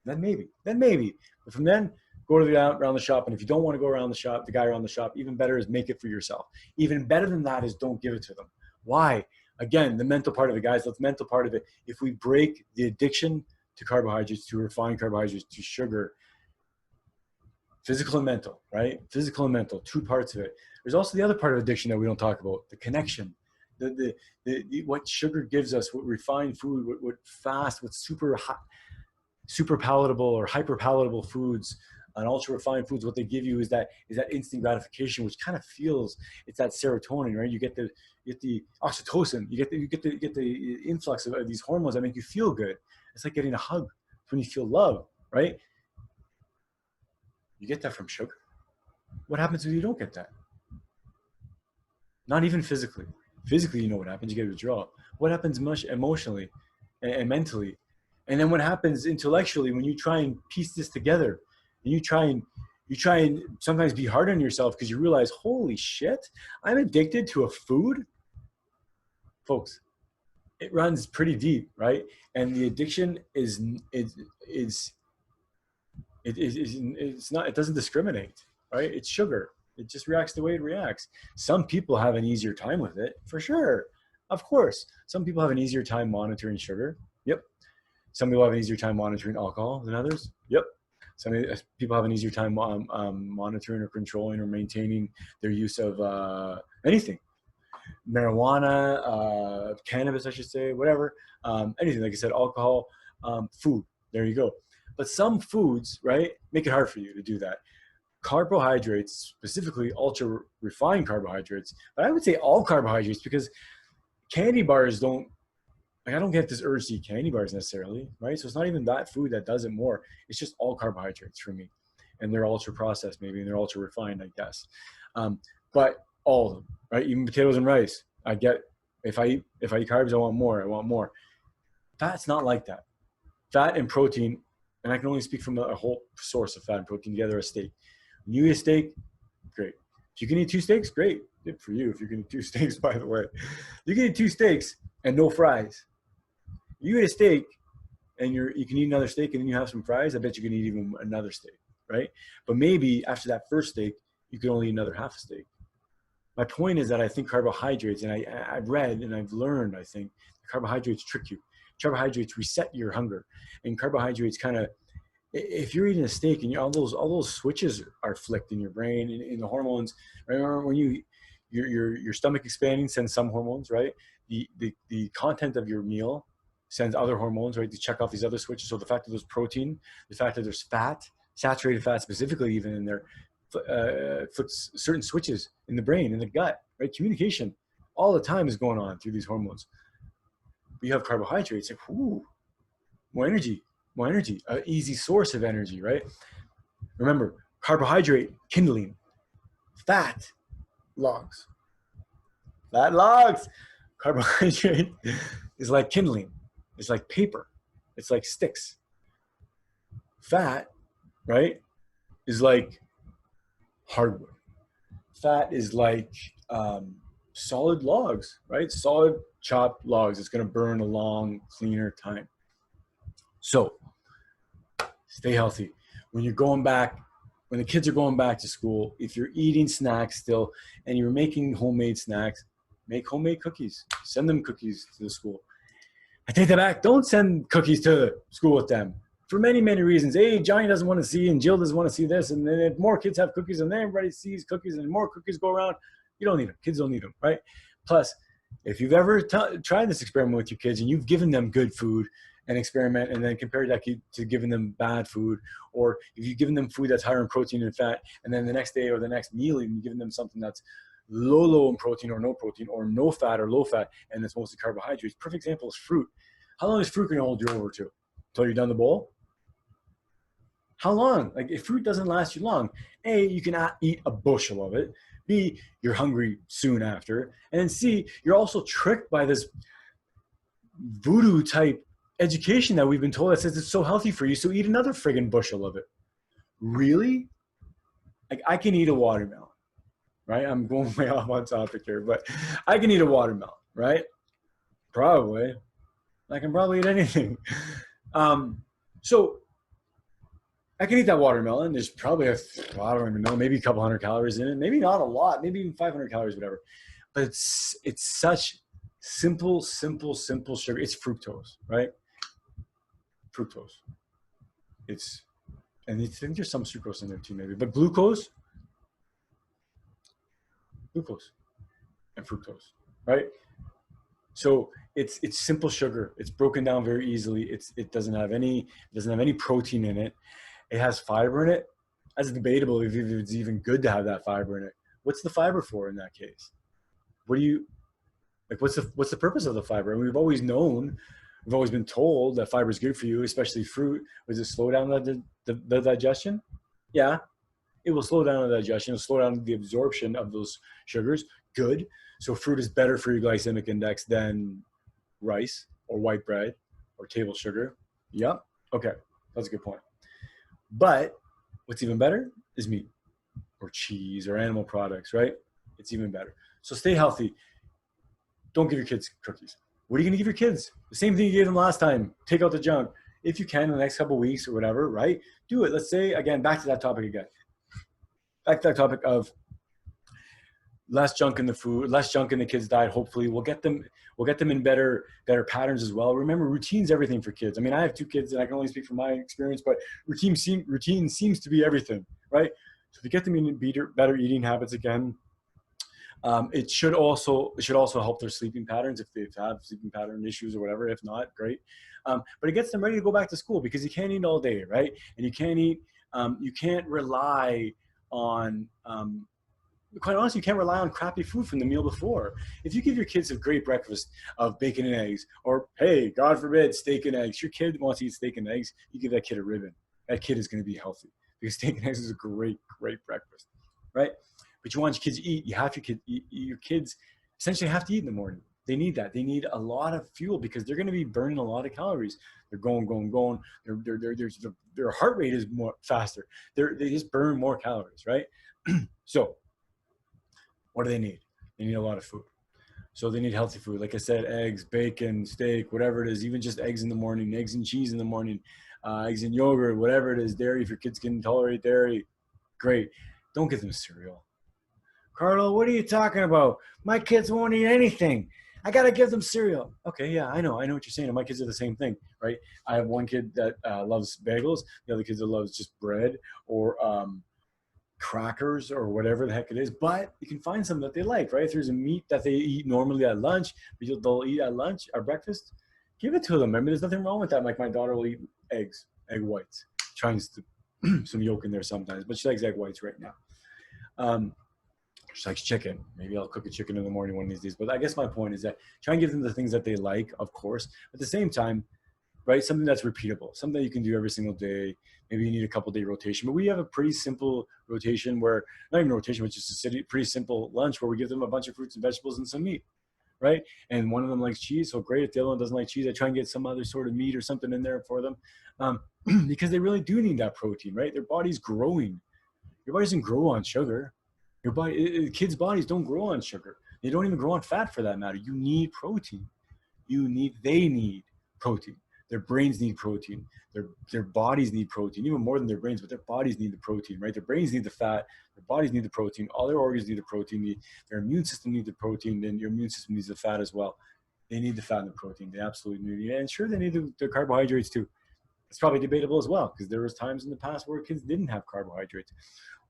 then maybe. But from then, go to around the shop. And if you don't want to go around the shop, the guy around the shop, even better is make it for yourself. Even better than that is don't give it to them. Why? Again, the mental part of it, guys. That's the mental part of it. If we break the addiction to carbohydrates, to refined carbohydrates, to sugar, physical and mental, right? Physical and mental, 2 parts of it. There's also the other part of addiction that we don't talk about, the connection. What sugar gives us, what refined food, what fast, what super hot, super palatable or hyper palatable foods and ultra refined foods, what they give you is that instant gratification, which kind of feels, it's that serotonin, right? You get the oxytocin, you get the influx of these hormones that make you feel good. It's like getting a hug when you feel love, right? You get that from sugar. What happens if you don't get that? Not even physically. Physically, you know what happens. You get withdrawal. What happens emotionally and mentally? And then what happens intellectually when you try and piece this together, and you try and sometimes be hard on yourself because you realize, holy shit, I'm addicted to a food. Folks, it runs pretty deep, right? And the addiction it doesn't discriminate, right? It's sugar. It just reacts the way it reacts. Some people have an easier time with it, for sure. Of course. Some people have an easier time monitoring sugar. Yep. Some people have an easier time monitoring alcohol than others. Yep. Some people have an easier time monitoring or controlling or maintaining their use of anything. Marijuana, cannabis, I should say, whatever. Anything, like I said, alcohol, food. There you go. But some foods, right, make it hard for you to do that. Carbohydrates, specifically ultra refined carbohydrates, but I would say all carbohydrates, because candy bars I don't get this urge to eat candy bars necessarily, right? So it's not even that food that does it more. It's just all carbohydrates for me. And they're ultra processed maybe, and they're ultra refined, I guess. But all of them, right? Even potatoes and rice. I get, if I eat carbs, I want more. Fat's not like that. Fat and protein, and I can only speak from a whole source of fat and protein together, a steak. When you eat a steak, great. If you can eat 2 steaks, great. Good for you if you can eat 2 steaks, by the way. You can eat 2 steaks and no fries. You eat a steak and you can eat another steak and then you have some fries, I bet you can eat even another steak, right? But maybe after that first steak, you can only eat another half a steak. My point is that I think carbohydrates, and I've read and I've learned, I think, carbohydrates trick you. Carbohydrates reset your hunger. And carbohydrates kind of, if you're eating a steak and all those switches are flicked in your brain, in the hormones, right? Remember when your stomach expanding sends some hormones, right? The content of your meal sends other hormones, right? To check off these other switches. So the fact that there's protein, the fact that there's fat, saturated fat specifically even in there, flips certain switches in the brain, in the gut, right? Communication all the time is going on through these hormones. But you have carbohydrates, like, ooh, more energy, an easy source of energy, right? Remember, carbohydrate, kindling, fat, logs. Carbohydrate is like kindling. It's like paper. It's like sticks. Fat, right, is like hardwood. Fat is like solid logs, right? Solid chopped logs. It's going to burn a long, cleaner time. So stay healthy. When the kids are going back to school, if you're eating snacks still and you're making homemade snacks, make homemade cookies. Send them cookies to the school. I take that back. Don't send cookies to school with them for many, many reasons. Hey, Johnny doesn't want to see and Jill doesn't want to see this. And then if more kids have cookies and then everybody sees cookies and more cookies go around, you don't need them. Kids don't need them, right? Plus, if you've ever tried this experiment with your kids and you've given them good food and experiment and then compare that to giving them bad food, or if you've given them food that's higher in protein and fat and then the next day or the next meal you've given them something that's low in protein or no fat or low fat, and it's mostly carbohydrates. Perfect example is fruit. How long is fruit going to hold you over to? Until you're done the bowl? How long? Like, if fruit doesn't last you long, A, you can eat a bushel of it. B, you're hungry soon after. And then C, you're also tricked by this voodoo type education that we've been told that says it's so healthy for you, so eat another friggin' bushel of it. Really? Like, I can eat a watermelon, right? I'm going way off on topic here, but I can eat a watermelon, right? Probably. I can probably eat anything. So I can eat that watermelon. There's probably I don't even know, maybe a couple hundred calories in it. Maybe not a lot, maybe even 500 calories, whatever. But it's such simple sugar. It's fructose, right? Fructose. And I think there's some sucrose in there too, maybe. But glucose and fructose, right? So it's simple sugar. It's broken down very easily. It doesn't have any protein in it. It has fiber in it. That's debatable if it's even good to have that fiber in it. What's the fiber for in that case? What's the purpose of the fiber? And we've always been told that fiber is good for you, especially fruit. Does it slow down the digestion? Yeah, it will slow down the digestion. It'll slow down the absorption of those sugars. Good. So fruit is better for your glycemic index than rice or white bread or table sugar. Yep. Okay, that's a good point. But what's even better is meat or cheese or animal products, right? It's even better. So stay healthy. Don't give your kids cookies. What are you going to give your kids? The same thing you gave them last time. Take out the junk. If you can in the next couple of weeks or whatever, right? Do it. Let's say, again, back to that topic again. Back to that topic of less junk in the food, less junk in the kids' diet. Hopefully we'll get them in better patterns as well. Remember, routine's everything for kids. I mean, I have 2 kids and I can only speak from my experience, but routine seems to be everything, right? So to get them in better eating habits again, it should also help their sleeping patterns if they have sleeping pattern issues or whatever. If not, great. But it gets them ready to go back to school because you can't eat all day, right? And you can't rely on, quite honestly, you can't rely on crappy food from the meal before. If you give your kids a great breakfast of bacon and eggs, or hey, God forbid, steak and eggs, your kid wants to eat steak and eggs, you give that kid a ribbon. That kid is going to be healthy because steak and eggs is a great breakfast, right? But you want your kids to eat. Your kids essentially have to eat in the morning. They need that. They need a lot of fuel because they're going to be burning a lot of calories. They're going. Their heart rate is more faster. They just burn more calories, right? So what do they need? They need a lot of food. So they need healthy food. Like I said, eggs, bacon, steak, whatever it is, even just eggs in the morning, eggs and cheese in the morning, eggs and yogurt, whatever it is, dairy. If your kids can tolerate dairy, great. Don't give them cereal. Carlo, what are you talking about? My kids won't eat anything. I got to give them cereal. Okay, yeah, I know what you're saying. And my kids are the same thing, right? I have one kid that loves bagels. The other kid that loves just bread or crackers or whatever the heck it is. But you can find something that they like, right? If there's a meat that they eat normally at lunch, but they'll eat at lunch or breakfast, give it to them. I mean, there's nothing wrong with that. Like my daughter will eat egg whites. Trying to some yolk in there sometimes, but she likes egg whites right now. She likes chicken. Maybe I'll cook a chicken in the morning one of these days. But I guess my point is that try and give them the things that they like, of course. At the same time, right, something that's repeatable, something that you can do every single day. Maybe you need a couple-day rotation. But we have a pretty simple rotation where, not even rotation, but just a pretty simple lunch where we give them a bunch of fruits and vegetables and some meat, right? And one of them likes cheese, so great. If the other one doesn't like cheese, I try and get some other sort of meat or something in there for them because they really do need that protein, right? Their body's growing. Your body doesn't grow on sugar. Kids' bodies don't grow on sugar. They don't even grow on fat for that matter. You need protein. They need protein. Their brains need protein. Their bodies need protein, even more than their brains, but their bodies need the protein, right? Their brains need the fat. Their bodies need the protein. All their organs need the protein. Their immune system needs the protein, and your immune system needs the fat as well. They need the fat and the protein. They absolutely need it. And sure, they need the carbohydrates too. It's probably debatable as well because there was times in the past where kids didn't have carbohydrates.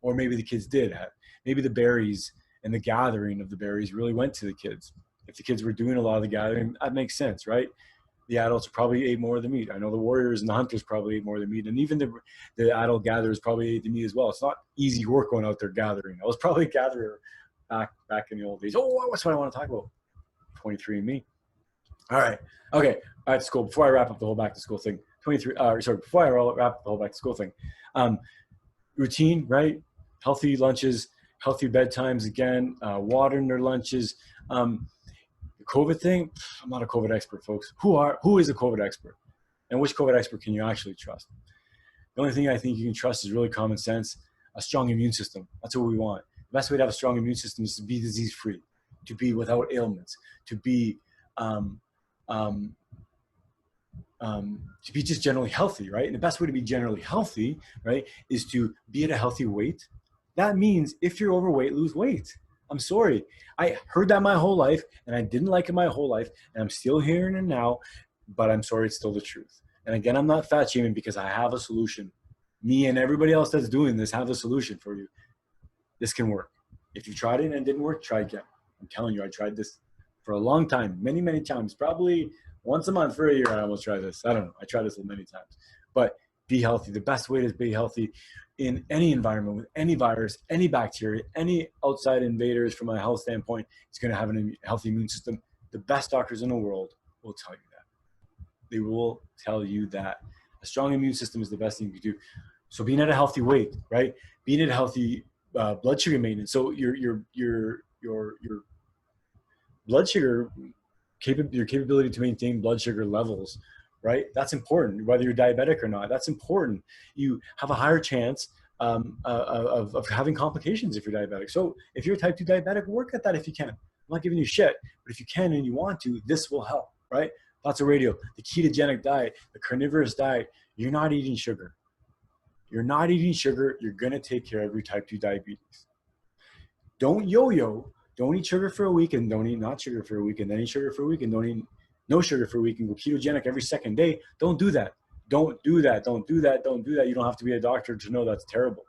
Or maybe the kids did have. Maybe the berries and the gathering of the berries really went to the kids. If the kids were doing a lot of the gathering, that makes sense, right? The adults probably ate more of the meat. I know the warriors and the hunters probably ate more of the meat. And even the adult gatherers probably ate the meat as well. It's not easy work going out there gathering. I was probably a gatherer back in the old days. Oh, what's what I want to talk about? 23andMe. All right. Okay. All right, school. Before I wrap up the whole back to school thing, before I wrap up the whole back to school thing, routine, right? Healthy lunches, healthy bedtimes again, water in their lunches. The COVID thing, I'm not a COVID expert, folks. Who is a COVID expert? And which COVID expert can you actually trust? The only thing I think you can trust is really common sense, a strong immune system. That's what we want. The best way to have a strong immune system is to be disease-free, to be without ailments, to be just generally healthy, right? And the best way to be generally healthy, right, is to be at a healthy weight. That means if you're overweight, lose weight. I'm sorry. I heard that my whole life, and I didn't like it my whole life, and I'm still hearing it now, but I'm sorry, it's still the truth. And again, I'm not fat shaming because I have a solution. Me and everybody else that's doing this have a solution for you. This can work. If you tried it and it didn't work, try again. I'm telling you, I tried this for a long time, many, many times, probably once a month for a year. I almost tried this. I don't know. I tried this many times. But be healthy. The best way to be healthy in any environment with any virus, any bacteria, any outside invaders from a health standpoint, is going to have a healthy immune system. The best doctors in the world will tell you that. They will tell you that. A strong immune system is the best thing you can do. So being at a healthy weight, right? Being at a healthy blood sugar maintenance. So your blood sugar, your capability to maintain blood sugar levels, right? That's important, whether you're diabetic or not. That's important. You have a higher chance of having complications if you're diabetic. So if you're a type 2 diabetic, work at that if you can. I'm not giving you shit, but if you can and you want to, this will help, right? Fatso Radio, the ketogenic diet, the carnivorous diet, you're not eating sugar. You're not eating sugar. You're going to take care of your type 2 diabetes. Don't yo-yo. Don't eat sugar for a week and don't eat not sugar for a week and then eat sugar for a week and don't eat no sugar for a week and go ketogenic every second day. Don't do that. Don't do that. Don't do that. Don't do that. You don't have to be a doctor to know that's terrible.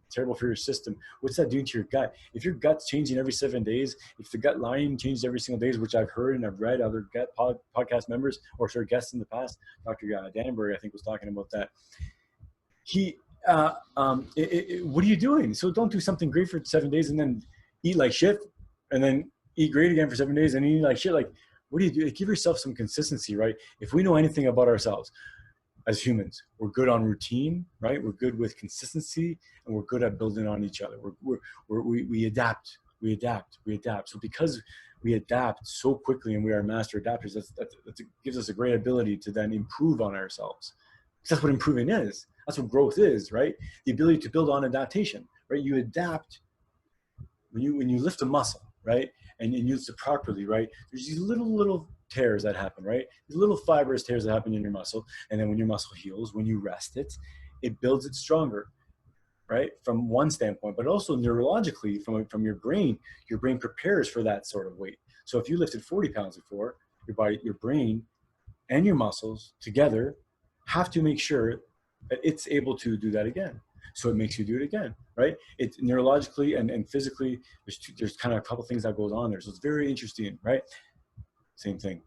It's terrible for your system. What's that doing to your gut? If your gut's changing every 7 days, if the gut lining changes every single day, which I've heard and I've read other gut podcast members or guests in the past, Dr. Dannenberg, I think, was talking about that. What are you doing? So don't do something great for 7 days and then eat like shit and then eat great again for 7 days and eat like shit. Like, what do you do? Give yourself some consistency, right? If we know anything about ourselves as humans, we're good on routine, right? We're good with consistency and we're good at building on each other. We adapt. So because we adapt so quickly and we are master adapters, that gives us a great ability to then improve on ourselves. That's what improving is. That's what growth is, right? The ability to build on adaptation, right? You adapt when you lift a muscle, right? And you lift it properly, right? There's these little tears that happen, right? These little fibrous tears that happen in your muscle. And then when your muscle heals, when you rest it, it builds it stronger, right? From one standpoint, but also neurologically from your brain prepares for that sort of weight. So if you lifted 40 pounds before, your brain and your muscles together have to make sure that it's able to do that again. So it makes you do it again, right? It's neurologically and physically, there's kind of a couple things that goes on there. So it's very interesting, right? Same thing.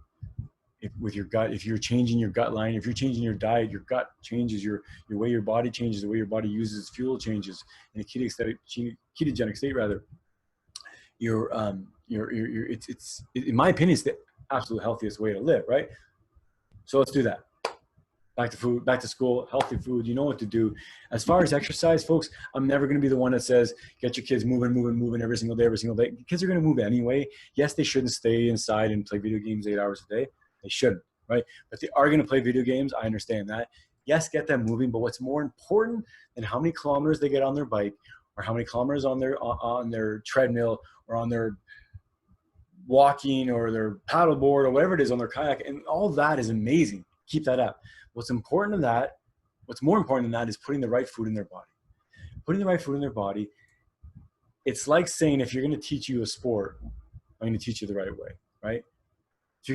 With your gut, if you're changing your gut line, if you're changing your diet, your gut changes, your way your body changes, the way your body uses fuel changes in a ketogenic state rather. It's in my opinion, it's the absolute healthiest way to live, right? So let's do that. Back to food, back to school, healthy food. You know what to do. As far as exercise, folks, I'm never going to be the one that says, get your kids moving every single day. Kids are going to move anyway. Yes, they shouldn't stay inside and play video games 8 hours a day. They shouldn't, right? But they are going to play video games. I understand that. Yes, get them moving. But what's more important than how many kilometers they get on their bike or how many kilometers on their treadmill or on their walking or their paddleboard or whatever it is on their kayak, and all that is amazing. Keep that up. What's more important than that is putting the right food in their body. Putting the right food in their body, it's like saying, if you're going to teach you a sport, I'm going to teach you the right way, right? If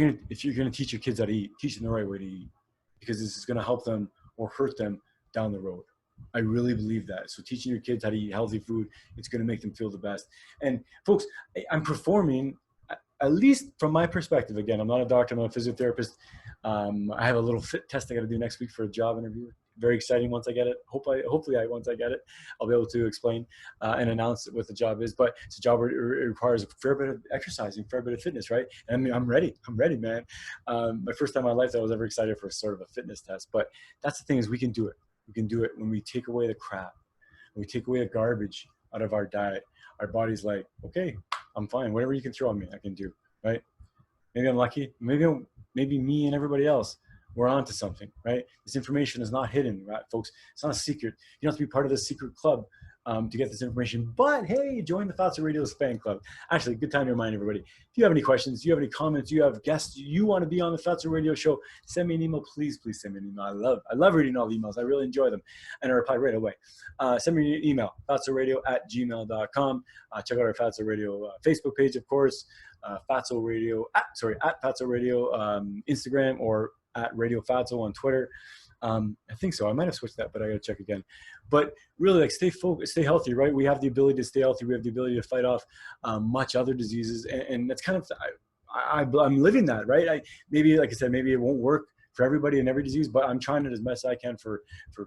you're going to teach your kids how to eat, teach them the right way to eat, because this is going to help them or hurt them down the road. I really believe that. So teaching your kids how to eat healthy food, it's going to make them feel the best. And folks, I'm performing, at least from my perspective, again, I'm not a doctor, I'm not a physiotherapist. I have a little fit test I got to do next week for a job interview. very exciting once I get it. Hopefully once I get it, I'll be able to explain and announce what the job is. But it's a job where it requires a fair bit of exercising, fair bit of fitness, right? And I mean, I'm ready, man. My first time in my life that I was ever excited for sort of a fitness test. But that's the thing, is we can do it. We can do it when we take away the crap, when we take away the garbage out of our diet. Our body's like, okay, I'm fine. Whatever you can throw on me, I can do, right? Maybe I'm lucky. Maybe me and everybody else, we're onto something, right? This information is not hidden, right, folks? It's not a secret. You don't have to be part of this secret club to get this information. But hey, join the Fatso Radio's fan club. Actually, good time to remind everybody. If you have any questions, you have any comments, you have guests, you want to be on the Fatso Radio show, send me an email. Please send me an email. I love reading all the emails. I really enjoy them, and I reply right away. Send me an email, fatsoradio@gmail.com. Check out our Fatso Radio Facebook page, of course. Fatso Radio at Fatso Radio Instagram, or at Radio Fatso on Twitter. I think so. I might have switched that, but I got to check again. But really, like, stay focused, stay healthy, right? We have the ability to stay healthy. We have the ability to fight off much other diseases, and that's kind of I'm living that, right? Maybe, like I said, maybe it won't work for everybody in every disease, but I'm trying it as best I can for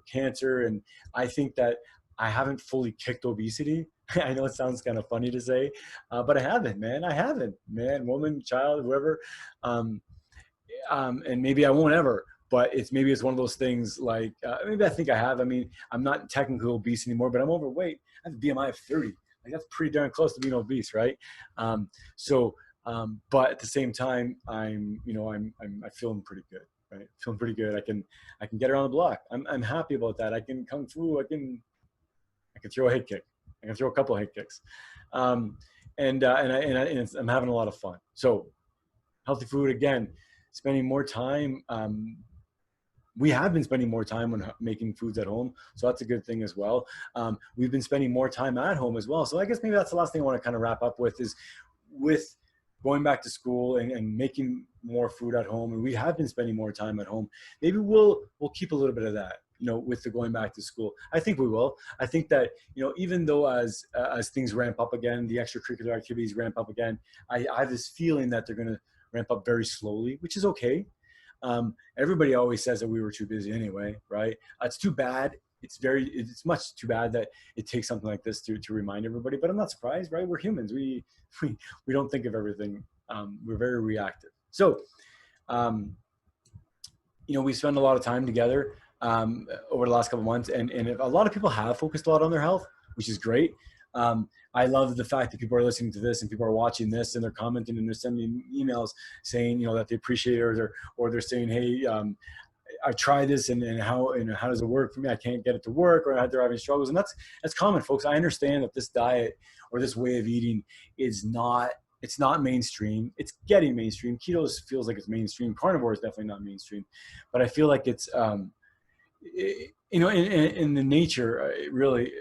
cancer, and I think that I haven't fully kicked obesity. I know it sounds kind of funny to say, but I haven't, man. I haven't, man, woman, child, whoever. And maybe I won't ever, but maybe it's one of those things like, maybe I think I have. I mean, I'm not technically obese anymore, but I'm overweight. I have a BMI of 30. Like, that's pretty darn close to being obese, right? But at the same time, I'm feeling pretty good, right? Feeling pretty good. I can get around the block. I'm happy about that. I can kung fu. I can throw a head kick. I can throw a couple of head kicks, and I'm having a lot of fun. So, healthy food, again, spending more time. We have been spending more time on making foods at home, so that's a good thing as well. We've been spending more time at home as well. So I guess maybe that's the last thing I want to kind of wrap up with, is with going back to school and making more food at home. And we have been spending more time at home. Maybe we'll keep a little bit of that, with the going back to school. I think we will. I think that, even though as things ramp up again, the extracurricular activities ramp up again, I have this feeling that they're going to ramp up very slowly, which is okay. Everybody always says that we were too busy anyway, right? It's too bad. It's much too bad that it takes something like this to remind everybody, but I'm not surprised, right? We're humans. We don't think of everything. We're very reactive. So, we spend a lot of time together over the last couple of months, and a lot of people have focused a lot on their health, which is great. I love the fact that people are listening to this and people are watching this and they're commenting and they're sending emails saying, that they appreciate it, or they're saying, hey, I tried this and how does it work for me? I can't get it to work, or they're having struggles. And that's common, folks. I understand that this diet or this way of eating it's not mainstream. It's getting mainstream. Keto feels like it's mainstream. Carnivore is definitely not mainstream, but I feel like it's, in the nature, really,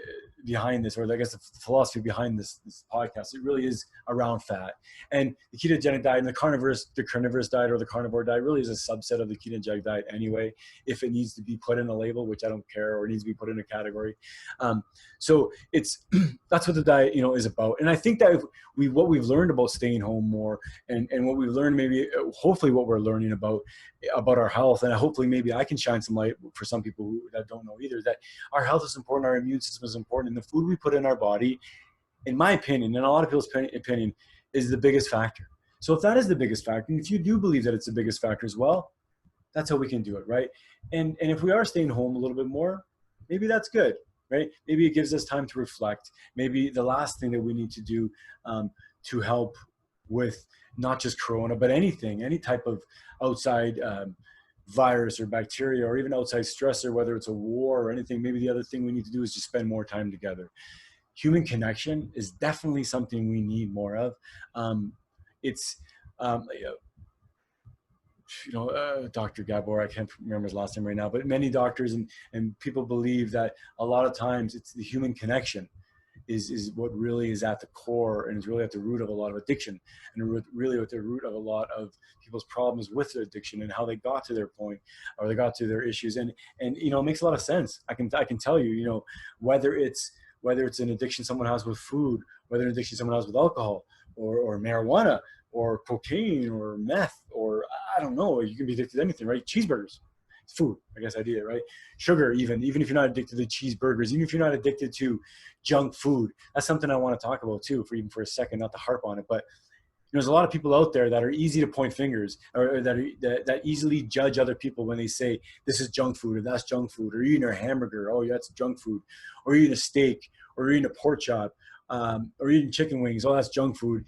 behind this, or I guess the philosophy behind this podcast, it really is around fat. And the ketogenic diet and the carnivorous diet, or the carnivore diet, really is a subset of the ketogenic diet anyway, if it needs to be put in a label, which I don't care, or it needs to be put in a category. So it's that's what the diet is about. And I think that what we've learned about staying home more, and what we've learned, maybe hopefully what we're learning about our health, and hopefully maybe I can shine some light for some people that don't know either, that our health is important, our immune system is important, and the food we put in our body, in my opinion, and a lot of people's opinion, is the biggest factor. So if that is the biggest factor, and if you do believe that it's the biggest factor as well, that's how we can do it, right? And if we are staying home a little bit more, maybe that's good, right? Maybe it gives us time to reflect. Maybe the last thing that we need to do to help with not just corona, but any type of outside virus or bacteria, or even outside stressor, whether it's a war or anything, maybe the other thing we need to do is just spend more time together. Human connection is definitely something we need more of. Dr. Gabor, I can't remember his last name right now, but many doctors and people believe that a lot of times it's the human connection is what really is at the core, and is really at the root of a lot of addiction, and really at the root of a lot of people's problems with their addiction, and how they got to their point, or they got to their issues. And it makes a lot of sense. I can tell you, whether it's an addiction someone has with food, whether an addiction someone has with alcohol, or marijuana, or cocaine, or meth, or I don't know, you can be addicted to anything, right? Cheeseburgers. It's food, I guess idea, right? Sugar, even if you're not addicted to cheeseburgers, even if you're not addicted to junk food, that's something I want to talk about too, for a second, not to harp on it, but there's a lot of people out there that are easy to point fingers, or that easily judge other people when they say this is junk food or that's junk food, or you're eating a hamburger, oh yeah, that's junk food, or you're eating a steak, or you're eating a pork chop, or eating chicken wings, oh that's junk food.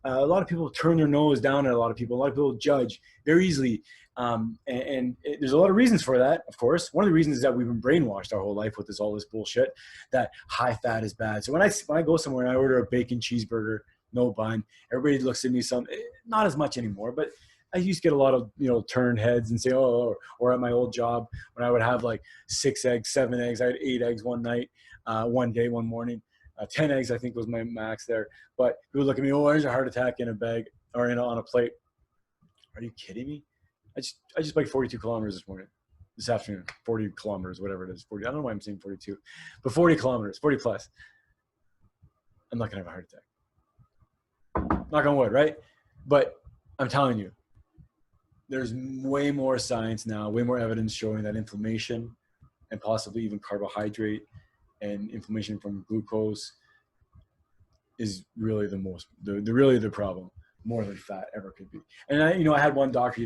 A lot of people turn their nose down at a lot of people. A lot of people judge very easily, and there's a lot of reasons for that. Of course, one of the reasons is that we've been brainwashed our whole life with all this bullshit that high fat is bad. So when I go somewhere and I order a bacon cheeseburger, no bun, everybody looks at me not as much anymore, but I used to get a lot of, turned heads and say, oh, or at my old job when I would have like 6 eggs, 7 eggs, I had 8 eggs one night, one day, one morning, 10 eggs, I think was my max there. But people look at me, oh, there's a heart attack in a bag or on a plate. Are you kidding me? I just biked 42 kilometers this afternoon, 40 kilometers, whatever it is, 40. I don't know why I'm saying 42, but 40 kilometers, 40 plus. I'm not going to have a heart attack. Knock on wood, right? But I'm telling you, there's way more science now, way more evidence showing that inflammation and possibly even carbohydrate and inflammation from glucose is really the problem, more than fat ever could be. And I had one doctor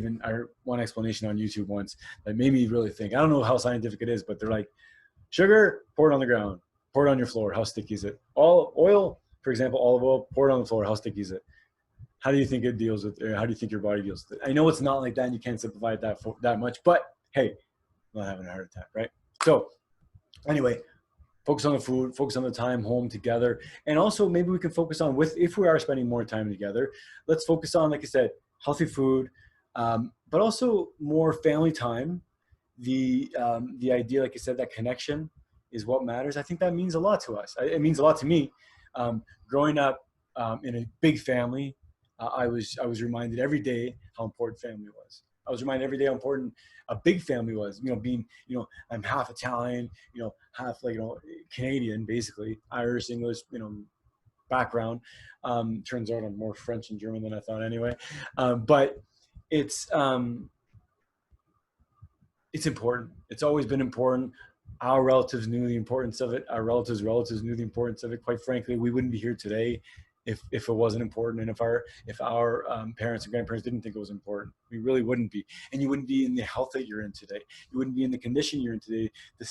one explanation on YouTube once that made me really think. I don't know how scientific it is, but they're like, sugar, pour it on the ground, pour it on your floor. How sticky is it? Oil, for example, olive oil, pour it on the floor. How sticky is it? How do you think it deals with it? How do you think your body deals with it? I know it's not like that, and you can't simplify it that much, but hey, I'm not having a heart attack, right? So anyway, focus on the food, focus on the time home together. And also maybe we can focus on if we are spending more time together, let's focus on, like I said, healthy food, but also more family time. The idea, like I said, that connection is what matters. I think that means a lot to us. It means a lot to me. Growing up in a big family, I was reminded every day how important family was. I was reminded every day how important a big family was. Being, I'm half Italian, half Canadian, basically Irish, English, background. Turns out I'm more French and German than I thought anyway. But it's important. It's always been important. Our relatives knew the importance of it. Our relatives knew the importance of it. Quite frankly, we wouldn't be here today if it wasn't important, and if our parents and grandparents didn't think it was important. We really wouldn't be, and you wouldn't be in the health that you're in today. You wouldn't be in the condition you're in today, the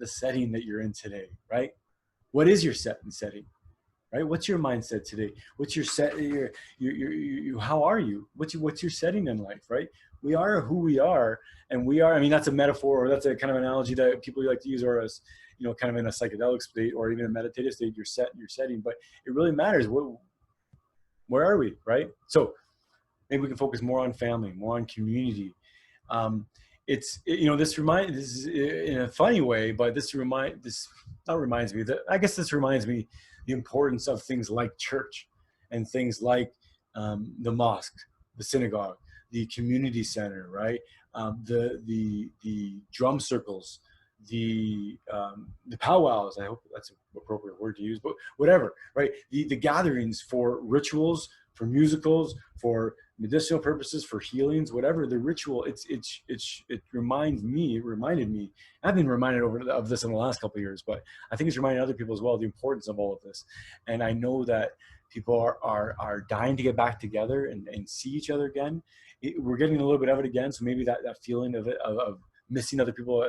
setting that you're in today, right? What is your set and setting, right? What's your mindset today? What's your set? How are you? What's your setting in life, right? We are who we are, and we are. I mean, that's a metaphor, or that's a kind of analogy that people like to use, or as kind of in a psychedelic state, or even a meditative state. You're setting, but it really matters. Where are we, right? So maybe we can focus more on family, more on community. This is in a funny way, but this reminds me the importance of things like church and things like the mosque, the synagogue, the community center, right? The drum circles, the powwows. I hope that's an appropriate word to use, but whatever, right? The gatherings for rituals, for musicals, for medicinal purposes, for healings, whatever the ritual. It reminded me. I've been reminded of this in the last couple of years, but I think it's reminding other people as well the importance of all of this. And I know that people are dying to get back together and see each other again. We're getting a little bit of it again, so maybe that feeling of missing other people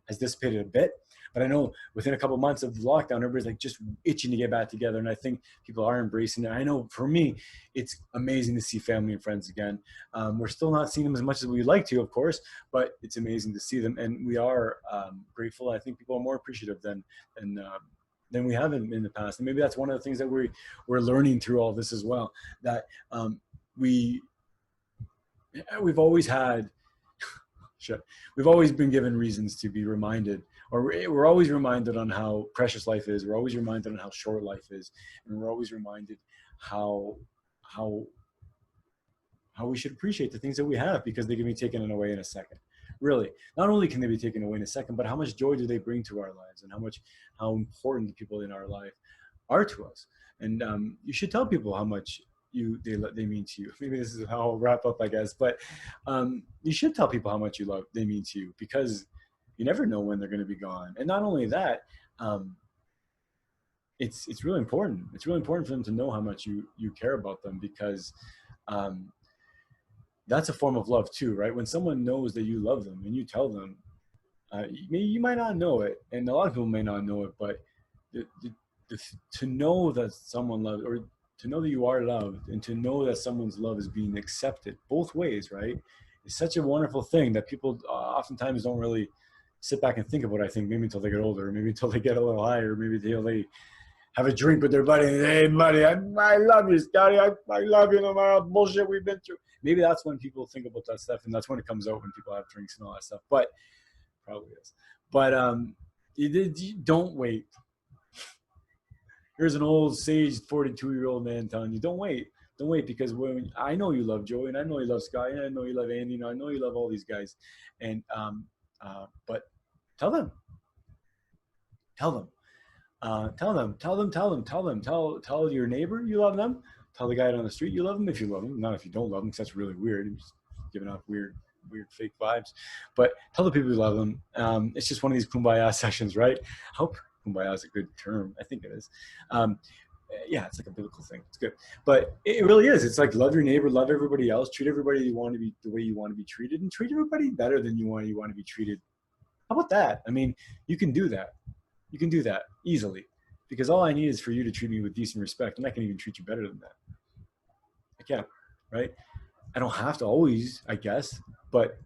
has dissipated a bit. But I know within a couple of months of the lockdown, everybody's like just itching to get back together. And I think people are embracing it. I know for me, it's amazing to see family and friends again. We're still not seeing them as much as we'd like to, of course, but it's amazing to see them. And we are grateful. I think people are more appreciative than we have in the past. And maybe that's one of the things that we're learning through all this as well, that we've always had, we've always been given reasons to be reminded, or we're always reminded on how precious life is. We're always reminded on how short life is. And we're always reminded how we should appreciate the things that we have, because they can be taken away in a second. Really, not only can they be taken away in a second, but how much joy do they bring to our lives, and how important the people in our life are to us. And you should tell people how much they mean to you. Maybe this is how I'll wrap up, I guess. But you should tell people how much they mean to you, because you never know when they're going to be gone. And not only that, it's really important. It's really important for them to know how much you care about them, because that's a form of love too, right? When someone knows that you love them and you tell them, you might not know it, and a lot of people may not know it, but to know that someone loves, or to know that you are loved, and to know that someone's love is being accepted both ways, right? It's such a wonderful thing that people oftentimes don't really sit back and think about, I think, maybe until they get older, maybe until they get a little higher, maybe until they have a drink with their buddy and, hey, buddy, I love you, Scotty. I love you no matter how bullshit we've been through. Maybe that's when people think about that stuff, and that's when it comes out, when people have drinks and all that stuff. But probably is. But you don't wait. Here's an old sage 42-year-old man telling you, don't wait. Don't wait, because when I know you love Joey, and I know you love Scotty, and I know you love Andy, and I know you love all these guys. And but tell them. Tell them. Tell your neighbor you love them. Tell the guy on the street you love them, if you love them. Not if you don't love them, because that's really weird. You're just giving off weird fake vibes. But tell the people you love them. It's just one of these kumbaya sessions, right? I hope kumbaya is a good term. I think it is. Yeah, it's like a biblical thing. It's good. But it really is. It's like, love your neighbor, love everybody else, treat everybody you want to be the way you want to be treated, and treat everybody better than you want to be treated. How about that? I mean, you can do that. You can do that easily, because all I need is for you to treat me with decent respect, and I can even treat you better than that. I can, right? I don't have to always, I guess, but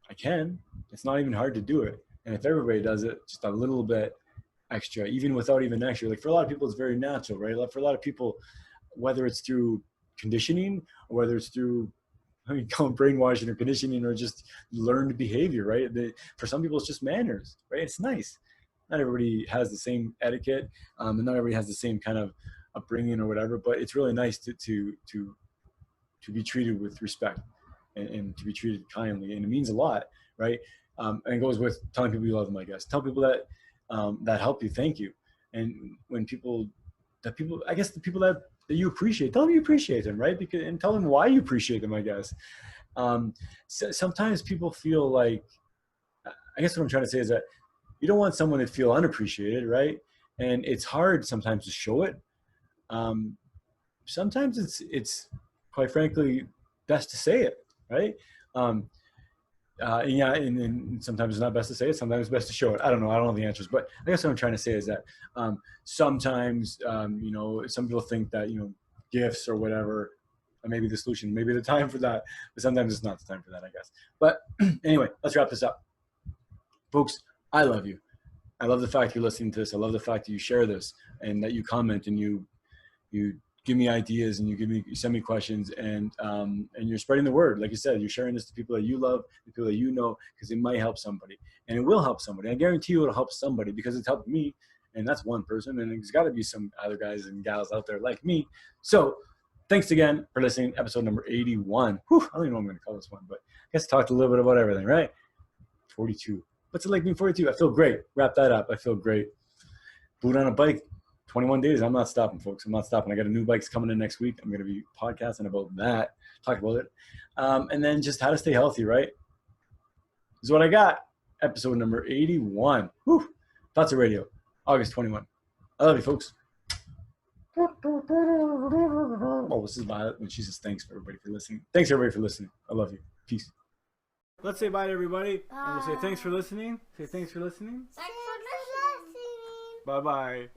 I can. It's not even hard to do it. And if everybody does it just a little bit extra, even without even extra, like, for a lot of people, it's very natural, right? Like, for a lot of people, whether it's through conditioning, or whether it's through, I mean, call it brainwashing or conditioning, or just learned behavior, right? For some people, it's just manners, right? It's nice. Not everybody has the same etiquette, and not everybody has the same kind of upbringing or whatever, but it's really nice to be treated with respect, and to be treated kindly, and it means a lot, right? And it goes with telling people you love them, I guess. Tell people that that help you, thank you. And when I guess the people that you appreciate, tell them you appreciate them, right? And tell them why you appreciate them, I guess. Sometimes people feel like, I guess what I'm trying to say is that you don't want someone to feel unappreciated, right? And it's hard sometimes to show it. Sometimes it's quite frankly best to say it, right? Yeah, and sometimes it's not best to say it. Sometimes it's best to show it. I don't know the answers, but I guess what I'm trying to say is that sometimes, some people think that, gifts or whatever are maybe the solution, maybe the time for that, but sometimes it's not the time for that, I guess. But anyway, let's wrap this up. Folks, I love you. I love the fact you're listening to this. I love the fact that you share this, and that you comment, and you give me ideas, and you send me questions, and you're spreading the word. Like you said, you're sharing this to people that you love, the people that you know, because it might help somebody, and it will help somebody. I guarantee you it'll help somebody, because it's helped me, and that's one person, and there's got to be some other guys and gals out there like me. So thanks again for listening. Episode number 81. Whew, I don't even know what I'm going to call this one, but I guess talked a little bit about everything, right? 42. What's it like being 42? I feel great. Wrap that up. I feel great. Boot on a bike. 21 days. I'm not stopping, folks. I'm not stopping. I got a new bike's coming in next week. I'm going to be podcasting about that. Talk about it. And then just how to stay healthy, right? This is what I got. Episode number 81. Whew. Fatso Radio. August 21. I love you, folks. Oh, this is Violet when she says thanks for everybody for listening. Thanks, everybody, for listening. I love you. Peace. Let's say bye to everybody. Bye. And we'll say thanks for listening. Say thanks for listening. Thanks for listening. Bye-bye.